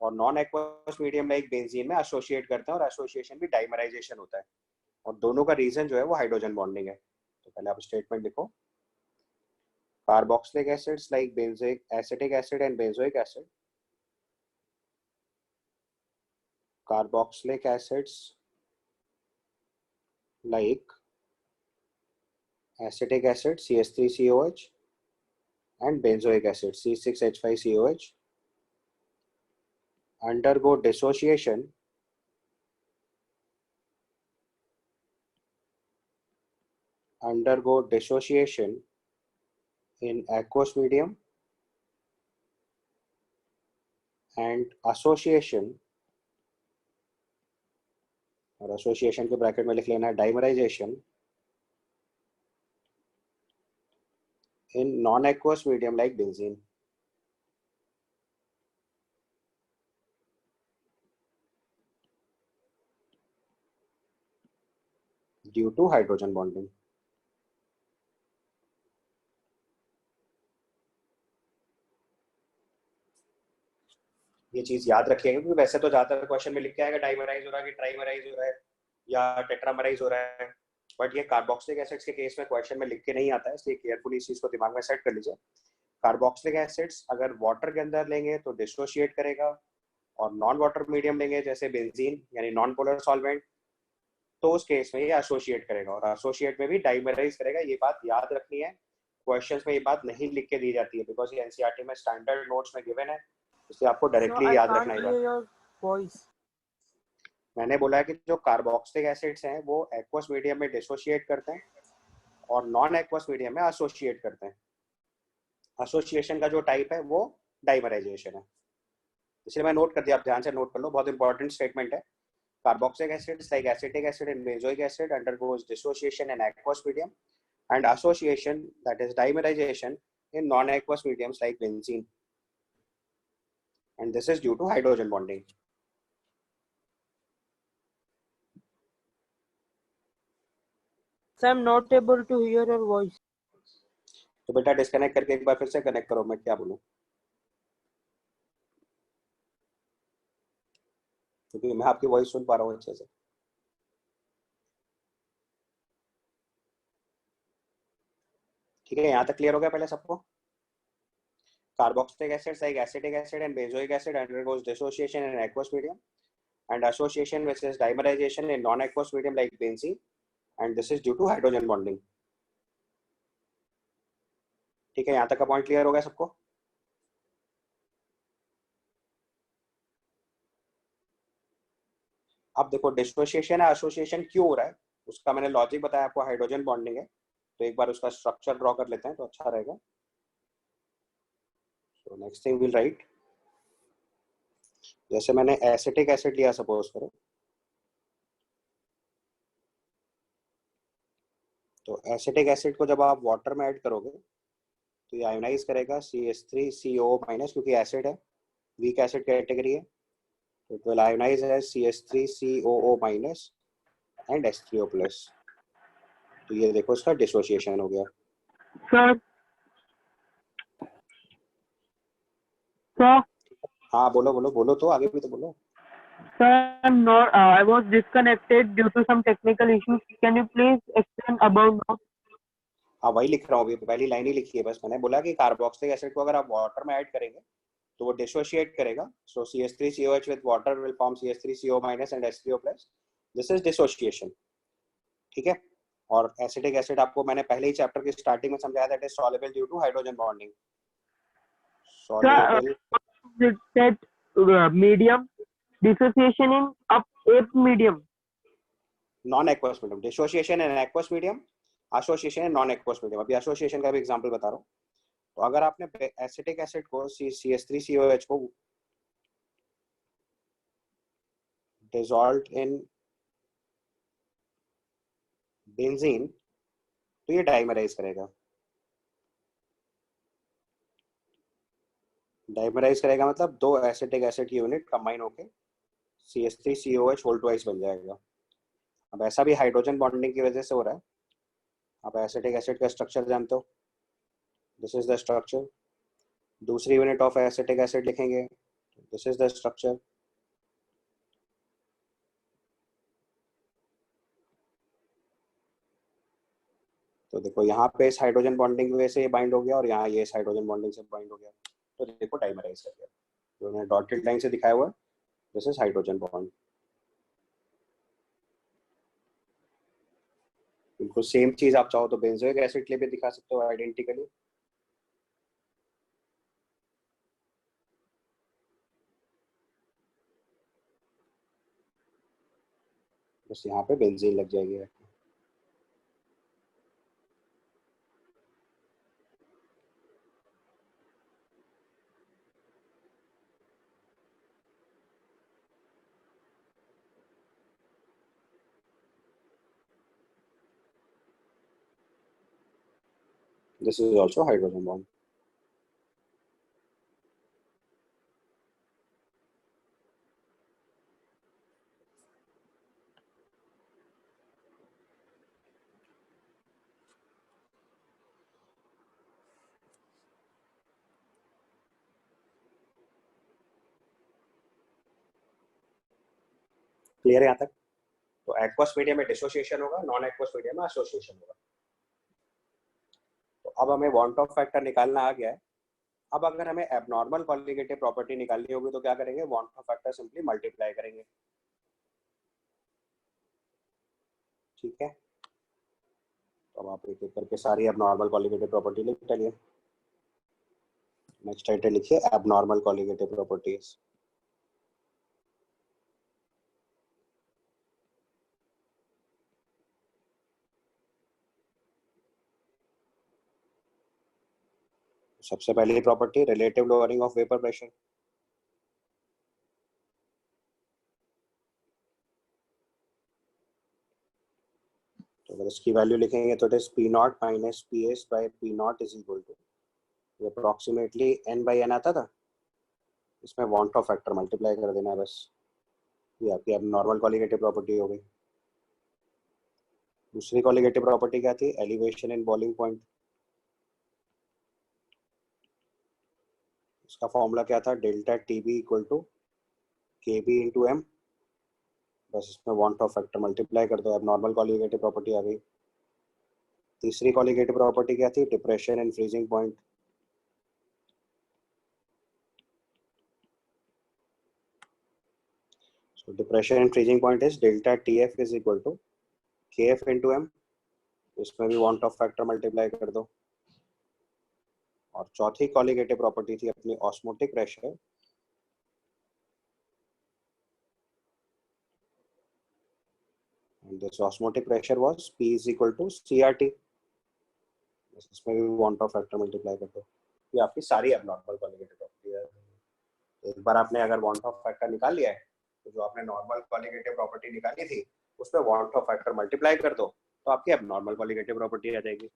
और non aqueous medium like benzene में एसोसिएट करते हैं और एसोसिएशन भी डाइमराइजेशन होता है और दोनों का रीजन जो है वो हाइड्रोजन बॉन्डिंग है। तो पहले आप स्टेटमेंट लिखो, carboxylic acids like benzoic acetic acid and benzoic acid, carboxylic acids like acetic acid CH3COH and benzoic acid C6H5COH undergo dissociation in aqueous medium and association, और एसोसिएशन के ब्रैकेट में लिख लेना है dimerisation in non aqueous medium like benzene. Due to hydrogen bonding. ये चीज याद रखिएगा, क्योंकि वैसे तो ज्यादातर क्वेश्चन में लिख के आएगा डाइमराइज हो रहा है कि ट्राइमराइज हो रहा है या टेट्रामराइज हो रहा है, बट ये कार्बोक्सिलिक एसिड्स के केस में क्वेश्चन में लिख के नहीं आता है, इसलिए केयरफुली इस चीज को दिमाग में सेट कर लीजिए। कार्बोक्सिलिक एसिड्स अगर वाटर के अंदर लेंगे तो डिसोशिएट करेगा, और नॉन वाटर मीडियम लेंगे जैसे बेंजीन यानी नॉन पोलर सॉल्वेंट, तो उस केस में ये एसोसिएट करेगा, और एसोसिएट में भी डाइमराइज करेगा। ये बात याद रखनी है, क्वेश्चंस में ये बात नहीं लिख के दी जाती है, बिकॉज ये एनसीईआरटी में स्टैंडर्ड नोट्स में गिवन है, इसलिए आपको So डायरेक्टली I याद can't रखना है। hear your voice. मैंने बोला है कि जो कार्बोक्सिलिक एसिड्स हैं वो एक्वस मीडियम में डिसोशिएट करते हैं और नॉन एक्वस मीडियम में एसोसिएट करते हैं। एसोसिएशन का जो टाइप है वो डाइमराइजेशन है, इसलिए मैं नोट कर दिया, आप ध्यान से नोट कर लो, बहुत इंपॉर्टेंट स्टेटमेंट है। Carboxylic acids like acetic acid and benzoic acid undergoes dissociation in aqueous medium and association, that is dimerization, in non-aqueous mediums like benzene, and this is due to hydrogen bonding. So I'm not able to hear your voice. तो बेटा डिस्कनेक्ट करके एक बार फिर से कनेक्ट करो, मैं क्या बोलूं, क्योंकि मैं आपकी वॉइस सुन पा रहा हूँ अच्छे से। ठीक है, यहाँ तक क्लियर हो गया पहले सबको? Carboxylic acids like acetic acid and benzoic acid undergoes dissociation in aqueous medium and association which is dimerization in non-aqueous medium like benzene, and this is due to hydrogen bonding. ठीक है, यहाँ तक का पॉइंट क्लियर हो गया सबको? अब देखो डिसोसिएशन है, एसोसिएशन क्यों हो रहा है, उसका मैंने लॉजिक बताया आपको, हाइड्रोजन बॉन्डिंग है, तो एक बार उसका स्ट्रक्चर ड्रॉ कर लेते हैं तो अच्छा रहेगा। So next thing will write, जैसे मैंने एसिटिक एसिड लिया सपोज करो, तो एसिटिक एसिड को जब आप वाटर में ऐड करोगे तो ये आयोनाइज करेगा CH3CO माइनस, क्योंकि एसिड है, वीक एसिड कैटेगरी है, तो it will ionise as CH3COO minus and H3O plus. तो ये देखो इसका डिसोसिएशन हो गया। सर सर हाँ बोलो बोलो बोलो, तो आगे भी तो बोलो। sir, I was disconnected due to some technical issues. Can you please explain about now? हाँ वही लिख रहा हूँ, अभी पहली लाइन ही लिखी है बस। मैंने बोला कि कार्बोक्सिलिक एसिड को अगर आप वाटर में ऐड करेंगे तो वो डिसोशिएट करेगा, सो CH3COH with water will form CH3CO minus and H3O plus, this is dissociation. ठीक है, और एसिटिक एसिड आपको मैंने पहले ही चैप्टर के स्टार्टिंग में समझाया, that is soluble due to hydrogen bonding. Soluble That medium dissociation in up medium. Non aqueous medium, dissociation in aqueous medium, association in non aqueous medium. अभी एसोसिएशन का भी एग्जांपल बता रहा हूँ। तो अगर आपने एसिटिक एसिड को CH3COH को डिसॉल्व इन बेंजीन तो ये डाइमराइज करेगा। डाइमराइज करेगा मतलब दो एसिटिक एसिड की यूनिट कंबाइन होके CH3COH होल ट्वाइस बन जाएगा। अब ऐसा भी हाइड्रोजन बॉन्डिंग की वजह से हो रहा है। आप एसिटिक एसिड का स्ट्रक्चर जानते हो, दिस इज द स्ट्रक्चर। दूसरी यूनिट ऑफ एसिटिक एसिड लिखेंगे, दिस इज द स्ट्रक्चर। तो देखो यहाँ पे इस हाइड्रोजन बॉन्डिंग की वजह से ये बाइंड हो गया, और यहाँ ये इस हाइड्रोजन बॉन्डिंग से बाइंड हो गया, तो देखो डाइमराइज कर गया। जो मैंने डॉटेड लाइन से दिखाया हुआ है, दिस इज हाइड्रोजन बॉन्ड। बिल्कुल सेम चीज आप चाहो तो बेंजोइक एसिड के लिए भी दिखा सकते हो आइडेंटिकली। बस यहाँ पे बेंजीन लग जाएगी। This is also hydrogen bond. Clear है यहाँ तक? तो एक्वस मीडियम में डिसोसिएशन होगा, नॉन एक्वस मीडियम में एसोसिएशन होगा। तो अब हमें वांट ऑफ फैक्टर निकालना आ गया है। अब अगर हमें एबनॉर्मल कॉलिगेटिव प्रॉपर्टी निकालनी होगी तो क्या करेंगे, want Hoff factor simply multiply करेंगे। ठीक है, तो अब आप एक एक करके सारी एबनॉर्मल कॉलिगेटिव प्रॉपर्टी लिख डालिए। नेक्स्ट टाइटल लिखिए एबनॉर्मल कॉलिगेटिव प्रॉपर्टीज। सबसे पहली property relative lowering of vapour pressure. तो अगर इसकी वैल्यू लिखेंगे तो it is P not minus P S by P not is equal to, ये अप्रोक्सीमेटली एन बाई एन आता था, इसमें वांट ऑफ फैक्टर मल्टीप्लाई कर देना है बस। ये आपकी अब नॉर्मल कॉलिगेटिव प्रॉपर्टी हो गई। दूसरी कॉलिगेटिव प्रॉपर्टी क्या थी, एलिवेशन इन बॉइलिंग पॉइंट। इसका फॉर्मूला क्या था, delta T B equal to K B into m, बस इसमें वांट ऑफ फैक्टर मल्टीप्लाई कर दो, अब नॉर्मल कॉलिगेटिव प्रॉपर्टी आ गई। तीसरी कॉलिगेटिव प्रॉपर्टी क्या थी, depression in freezing point. So depression and freezing point is delta TF is equal to KF into M, इसमें भी वांट ऑफ फैक्टर मल्टीप्लाई कर दो। और चौथी कॉलिगेटिव प्रॉपर्टी थी अपनी osmotic pressure, and this osmotic pressure was P is equal to CRT, इसमें भी वांट ऑफ फैक्टर मल्टीप्लाई कर दो। ये आपकी सारी एबनॉर्मल कॉलिगेटिव प्रॉपर्टी है। एक बार आपने अगर वांट ऑफ फैक्टर निकाल लिया है तो जो आपने नॉर्मल कॉलिगेटिव प्रॉपर्टी निकाली थी उसमें वांट ऑफ फैक्टर मल्टीप्लाई कर दो तो आपकी एबनॉर्मल कॉलिगेटिव प्रॉपर्टी आ जाएगी।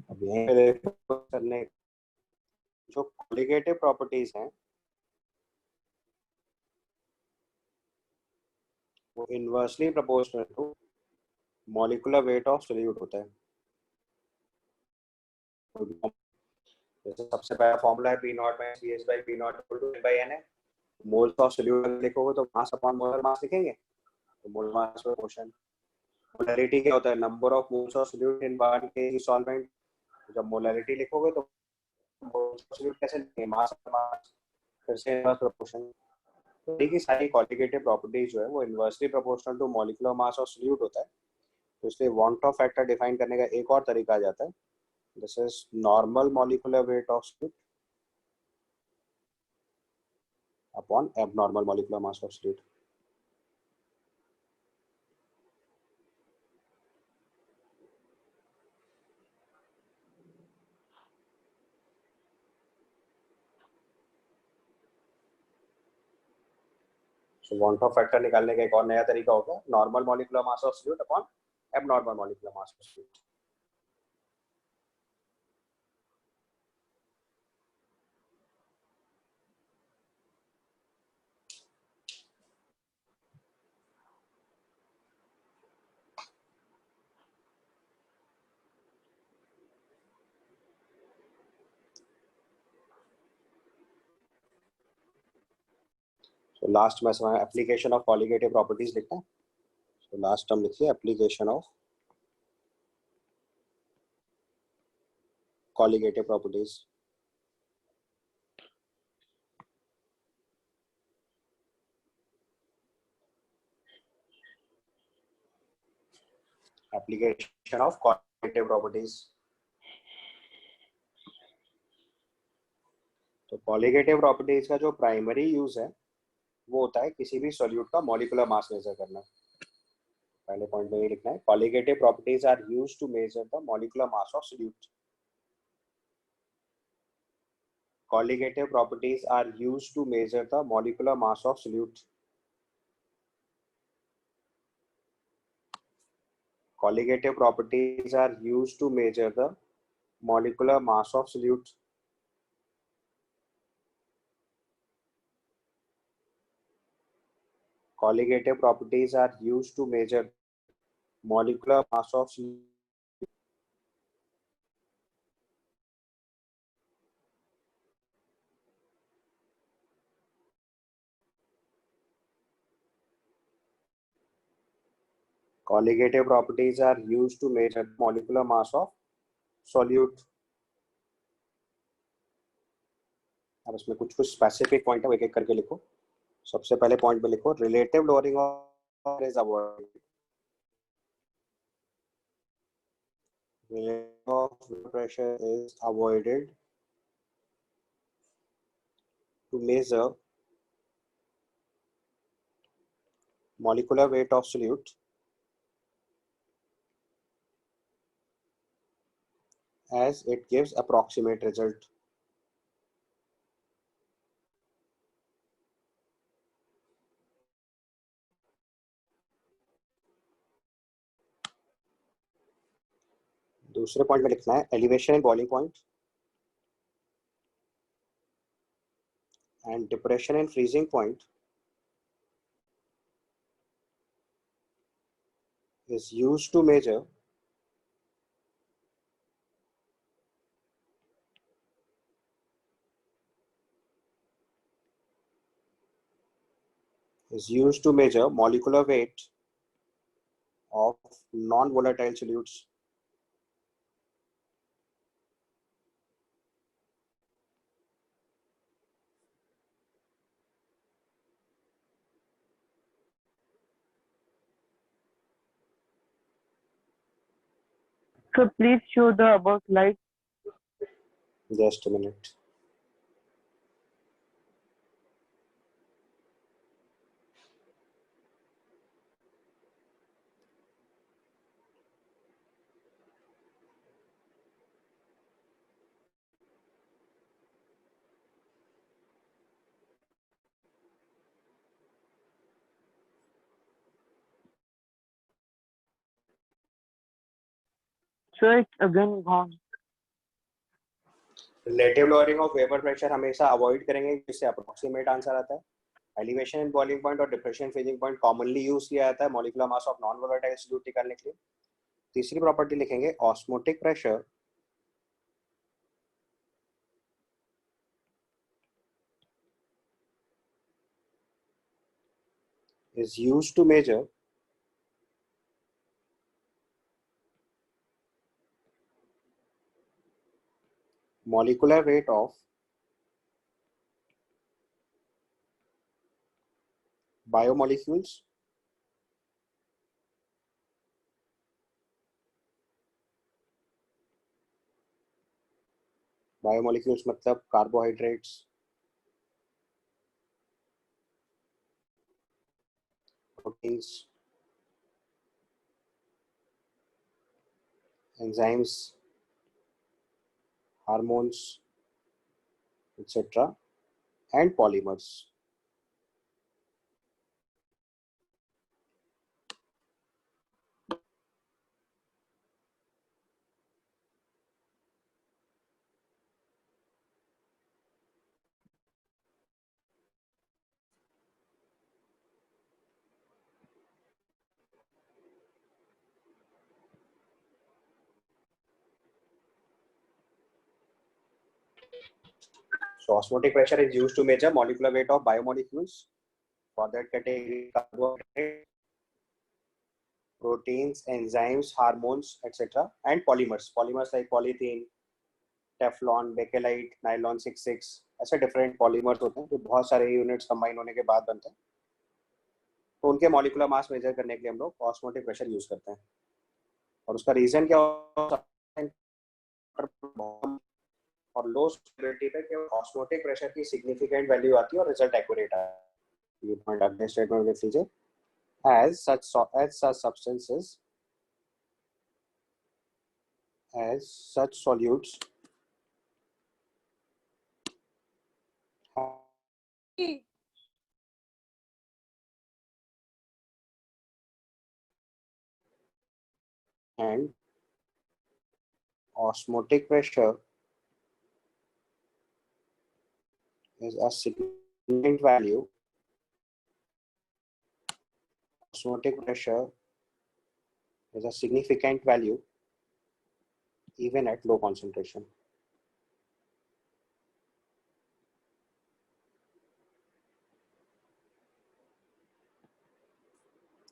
अब यहीं पे देखो करने जो कॉलिगेटिव प्रॉपर्टीज हैं वो inversely proportional to molecular weight of solute होता है। जैसे सबसे पहला फॉर्मूला है P not minus P S by P not equal to N by N है। मोल्स ऑफ सोल्यूट लिखोगे तो मास अपॉन मोलर मास लिखेंगे, तो मोल मास प्रोपोर्शन। मोलैरिटी क्या होता है, number of moles of solute in 1 kg solvent. जब मोलैरिटी लिखोगे तो सोल्यूट कैसे लिखेंगे, मास अपॉन मास, फिर से इनवर्स प्रोपोर्शन। तो देखिए सारी कॉलिगेटिव प्रॉपर्टीज जो है वो inversely proportional to molecular mass of solute होता है। तो इसलिए वांट ऑफ फैक्टर डिफाइन करने का एक और तरीका आ जाता है, this is normal molecular weight of solute upon abnormal molecular mass of solute. So want Hoff factor निकालने का एक और नया तरीका होगा, normal molecular mass of solute upon abnormal molecular mass of solute. तो लास्ट में समय एप्लीकेशन ऑफ कॉलिगेटिव प्रॉपर्टीज लिखते हैं। तो लास्ट टर्म लिखिए application of colligative properties. Application of colligative properties. तो कॉलिगेटिव प्रॉपर्टीज का जो प्राइमरी यूज है वो होता है किसी भी सॉल्यूट का मॉलिक्यूलर मास मेजर करना। पहले पॉइंट में ये लिखना है, colligative properties are used to measure the molecular mass of solute. colligative properties are used to measure the molecular mass of solute. Colligative properties are used to measure the molecular mass of solute. Colligative properties are used to measure molecular mass of solute. Colligative properties are used to measure the molecular mass of solute. अब इसमें कुछ कुछ स्पेसिफिक पॉइंट है, एक एक करके लिखो. सबसे पहले पॉइंट में लिखो relative lowering of is avoided. Relative of pressure is avoided to measure molecular weight of solute as it gives approximate result. दूसरे पॉइंट में लिखना है elevation and boiling point and depression and freezing point is used to measure molecular weight of non-volatile solutes. So please show the above slide. Just a minute. So it's again gone. Relative lowering of vapour pressure हमेशा अवॉइड करेंगे जिससे अप्रोक्सीमेट आंसर आता है. एलिवेशन एंड बॉइलिंग पॉइंट और depression freezing point commonly use किया जाता है molecular mass of non volatile solute निकालने के लिए. तीसरी प्रॉपर्टी लिखेंगे osmotic pressure is used to measure molecular weight of biomolecules मतलब carbohydrates, proteins, enzymes, hormones, etc. and polymers. So osmotic pressure is used to measure molecular weight of biomolecules. For that category, carbohydrates, proteins, enzymes, hormones, etc. and polymers. Polymers like polythene, Teflon, bakelite, nylon 66 ऐसे डिफरेंट पॉलीमर्स होते हैं जो बहुत सारे यूनिट्स कंबाइन होने के बाद बनते हैं. तो उनके मॉलिक्यूलर मास मेजर करने के लिए हम लोग ऑस्मोटिक प्रेशर यूज करते हैं. और उसका रीजन क्या होता है और लो स्टेबिलिटी पे केवल ऑस्मोटिक प्रेशर की सिग्निफिकेंट वैल्यू आती है और रिजल्ट एक्यूरेट आता है. ये पॉइंट अपने स्टेटमेंट में लिख लीजिए. as such substances as such solutes and osmotic pressure is a significant value. Osmotic pressure is a significant value even at low concentration.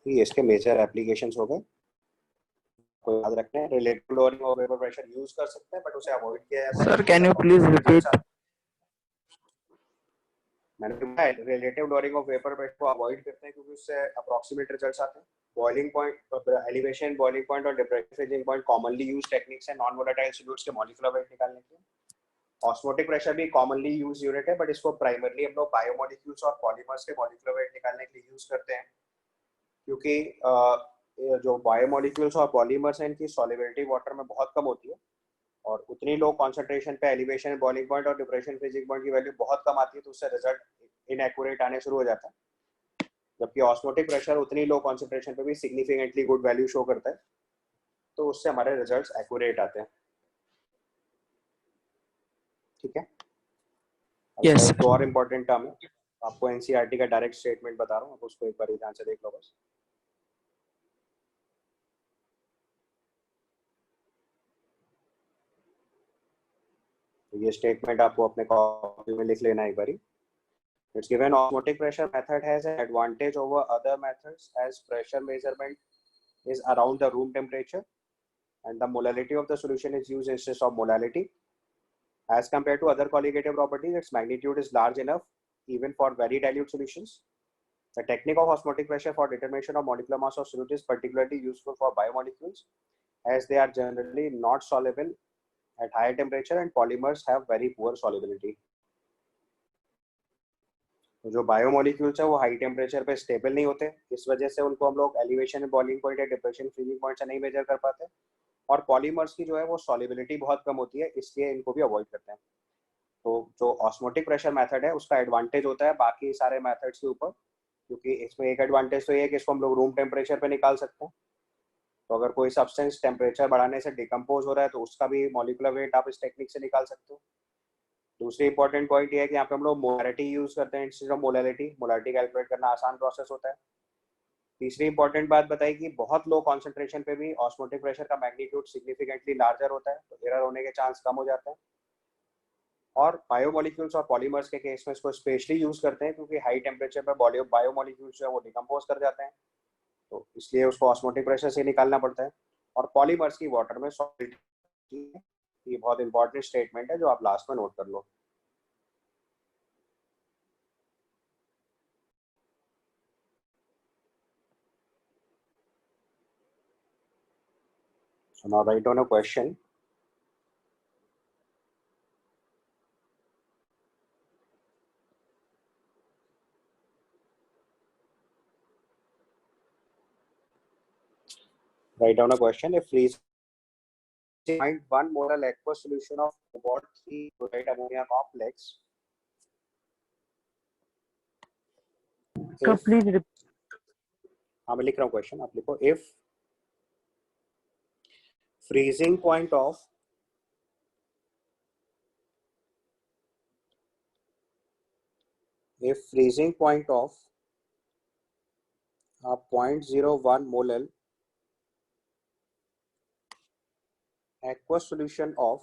ये इसके मेजर एप्लीकेशंस हो गए, को याद रखना है. Relative lowering of vapour pressure use कर सकते हैं, बट उसे अवॉइड किया जाता है. Sir, can you please repeat? मैंने बताया relative lowering of vapour pressure को अवॉइड करते हैं क्योंकि उससे अप्रॉक्सीमेट रिजल्ट्स आते हैं. Boiling point, elevation, boiling point और depression freezing point commonly used techniques है नॉन वोलेटाइल सॉल्यूट्स के मॉलिक्यूलर वेट निकालने के लिए. ऑस्मोटिक प्रेशर भी कॉमनली यूज यूनिट है, बट इसको प्राइमरली हम लोग बायोमोलिक्यूल्स और पॉलीमर्स के मॉलिक्यूलर वेट निकालने के लिए यूज करते हैं, क्योंकि जो बायोमोलिक्यूल्स और पॉलीमर्स हैं इनकी सॉल्युबिलिटी वाटर में बहुत कम होती है और उतनी लो कॉन्सेंट्रेशन पे एलिवेशन, बॉइलिंग पॉइंट और डिप्रेशन फ्रीजिंग पॉइंट की वैल्यू बहुत कम आती है, तो उससे रिजल्ट इनएक्यूरेट आने शुरू हो जाता है. जबकि ऑस्मोटिक प्रेशर उतनी लो कॉन्सेंट्रेशन पे भी सिग्निफिकेंटली गुड वैल्यू शो करता है, तो उससे हमारे रिजल्ट्स एक्यूरेट आते हैं. ठीक है. Yes, एक और इम्पोर्टेंट टर्म है, आपको एनसीईआरटी का डायरेक्ट स्टेटमेंट बता रहा हूँ, आप उसको एक बार ध्यान से देख लो बस. ये स्टेटमेंट आपको अपने कॉपी में लिख लेना एक बारी. It's given osmotic pressure method has an advantage over other methods as pressure measurement is around the room temperature and the molality of the solution is used instead of molality. As compared to other colligative properties, its magnitude is large enough even for very dilute solutions. The technique of osmotic pressure for determination of molecular mass of solute is particularly useful for biomolecules as they are generally not soluble at higher temperature and polymers have very poor solubility. जो बायोमोलिक्यूल्स है वो हाई टेम्परेचर पे स्टेबल नहीं होते, इस वजह से उनको हम लोग एलिवेशन, बॉइलिंग पॉइंट या डिप्रेशन फ्रीजिंग पॉइंट से नहीं मेजर कर पाते. और पॉलीमर्स की जो है वो सॉल्युबिलिटी बहुत कम होती है, इसलिए इनको भी अवॉइड करते हैं. तो जो ऑस्मोटिक प्रेशर मेथड है उसका एडवांटेज होता है बाकी सारे मेथड्स के ऊपर, क्योंकि इसमें एक एडवांटेज तो ये है कि इसको हम लोग रूम टेम्परेचर पे निकाल सकते हैं. तो अगर कोई सब्सटेंस टेम्परेचर बढ़ाने से डिकम्पोज हो रहा है तो उसका भी मॉलिक्यूलर वेट आप इस टेक्निक से निकाल सकते हो. दूसरी इंपॉर्टेंट पॉइंट ये है कि यहाँ पे हम लोग मोलैरिटी यूज करते हैं instead of molality. Molarity calculate करना आसान प्रोसेस होता है. तीसरी इंपॉर्टेंट बात बताई कि बहुत लो कॉन्सेंट्रेशन पे भी ऑस्मोटिक प्रेशर का मैग्नीट्यूड सिग्निफिकेंटली लार्जर होता है, तो एरर होने के चांस कम हो जाते हैं. और बायोमोलिक्यूल्स और पॉलीमर्स के केस में इसको स्पेशली यूज करते हैं क्योंकि हाई टेम्परेचर पर बायोमोलिक्यूल्स जो है वो डिकम्पोज कर जाते हैं, तो इसलिए उसको ऑस्मोटिक प्रेशर से निकालना पड़ता है. और पॉलीमर्स की वाटर में सॉल्युबिलिटी, ये बहुत इंपॉर्टेंट स्टेटमेंट है जो आप लास्ट में नोट कर लो. So now write down a question. Write down a question. If freezing 0.1 molar aqueous solution of cobalt 3 chloride ammonia complex. So please repeat. हाँ मैं लिख रहा हूँ क्वेश्चन, आप लिखो. If freezing point of a 0.01 molar aqueous solution of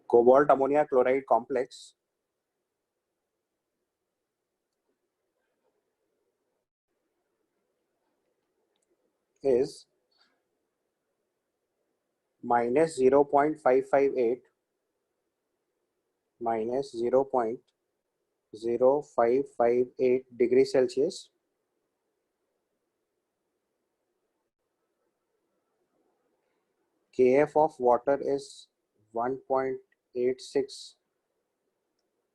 cobalt ammonia chloride complex is minus 0.558 minus 0.0558 degree Celsius KF of water is 1.86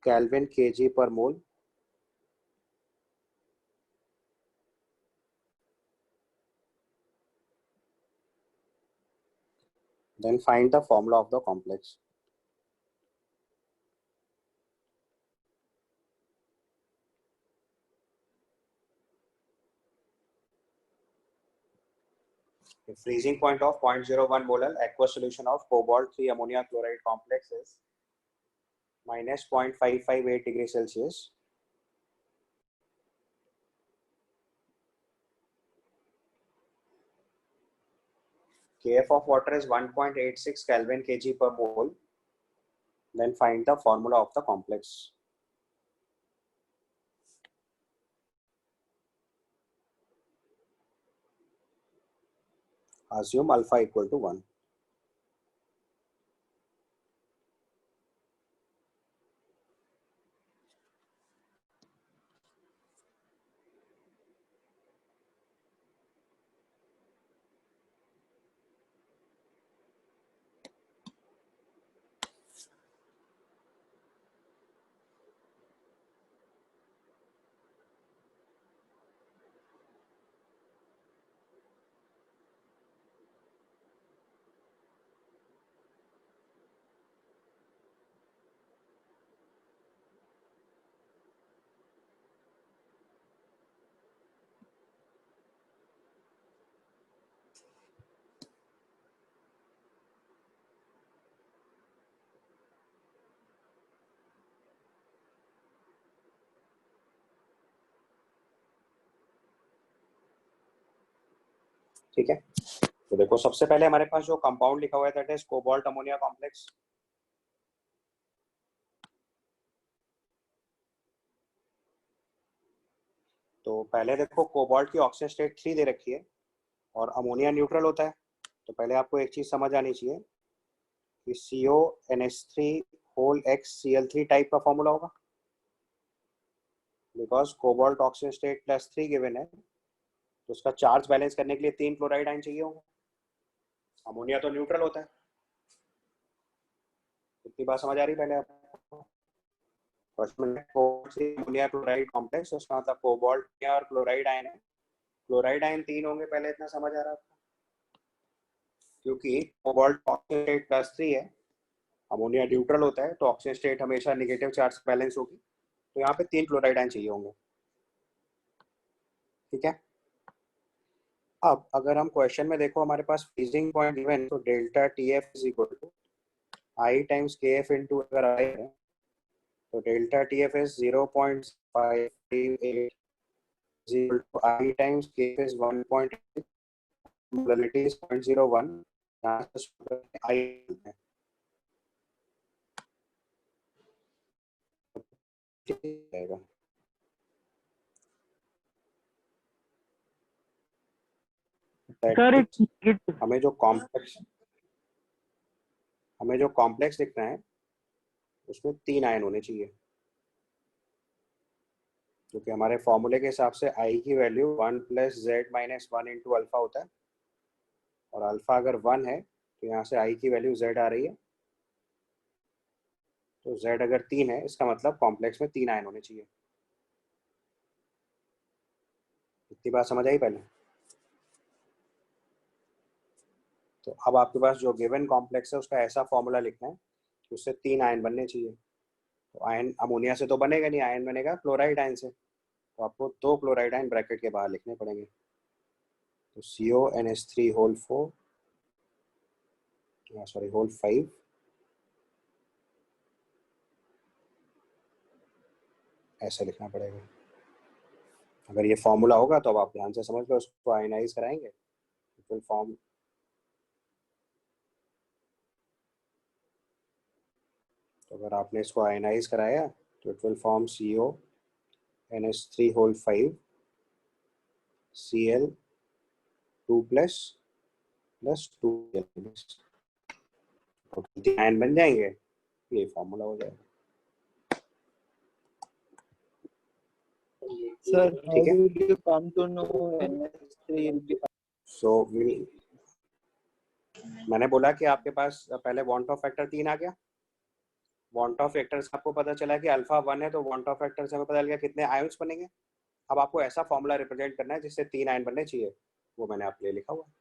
Kelvin kg per mole. Then find the formula of the complex. The freezing point of 0.01 molar aqueous solution of cobalt 3 ammonia chloride complex is minus 0.558 degrees Celsius. KF of water is 1.86 Kelvin kg per mole. Then find the formula of the complex. Assume alpha equal to 1. ठीक है, तो देखो सबसे पहले हमारे पास जो कंपाउंड लिखा हुआ है that is cobalt ammonia complex. तो पहले देखो कोबाल्ट की ऑक्सीजन स्टेट 3 दे रखी है और अमोनिया न्यूट्रल होता है. तो पहले आपको एक चीज समझ आनी चाहिए कि CONH3 whole X Cl3 type का फॉर्मूला होगा, because cobalt oxygen state +3 given है, तो उसका चार्ज बैलेंस करने के लिए 3 क्लोराइड आयन चाहिए होंगे. अमोनिया तो न्यूट्रल होता है. इतनी बात समझ आ रही पहले आपको? अमोनिया क्लोराइड कॉम्प्लेक्स, उसका मतलब कोबाल्ट और क्लोराइड आयन है. क्लोराइड आयन 3 होंगे, पहले इतना समझ आ रहा है क्योंकि कोबाल्ट ऑक्सीजन स्टेट +3 है, अमोनिया न्यूट्रल होता है, तो ऑक्सीजन स्टेट हमेशा नेगेटिव चार्ज बैलेंस होगी. तो यहाँ पे 3 क्लोराइड आयन चाहिए होंगे. ठीक है, अब अगर हम क्वेश्चन में देखो हमारे पास फ्रीजिंग पॉइंट गिवन, तो delta TF is equal to I times KF into, अगर I है तो delta TF is 0.538 is equal to I times KF is 1.8, molality is 0.01. यहाँ से I है. जाएगा. Sir, it's negative. हमें जो कॉम्प्लेक्स लिखना है उसमें 3 आयन होने चाहिए, क्योंकि हमारे फॉर्मूले के हिसाब से I की वैल्यू 1 + Z - 1 इंटू अल्फा होता है, और अल्फा अगर 1 है तो यहाँ से I की वैल्यू Z आ रही है, तो Z अगर 3 है इसका मतलब कॉम्प्लेक्स में 3 आयन होने चाहिए. इतनी बात समझ आई पहले? तो अब आपके पास जो गिवन कॉम्प्लेक्स है उसका ऐसा फॉर्मूला लिखना है कि उससे 3 आयन बनने चाहिए. तो आयन अमोनिया से तो बनेगा नहीं, आयन बनेगा क्लोराइड आयन से, तो आपको 2 क्लोराइड आयन ब्रैकेट के बाहर लिखने पड़ेंगे. तो CONH3 होल 4 होल 5 ऐसे लिखना पड़ेगा. अगर ये फॉर्मूला होगा तो अब आप ध्यान से समझ लो, उसको आयनाइज कराएंगे तो फिर फॉर्म तो अगर आपने इसको आयनाइज कराया तो it will form CONH3 whole 5 Cl2 plus 2 ion बन जाएंगे, ये फॉर्मूला हो जाएगा. Sir, how ठीक है, will you come to know NH3 will be? so मैंने बोला कि आपके पास पहले वांट ऑफ फैक्टर 3 आ गया, वांट ऑफ फैक्टर से आपको पता चला कि अल्फा 1 है, तो वांट ऑफ फैक्टर से हमें पता चल गया कितने आयंस बनेंगे। अब आपको ऐसा फॉर्मूला रिप्रेजेंट करना है जिससे 3 आयन बनने चाहिए, वो मैंने आपके लिए लिखा हुआ है।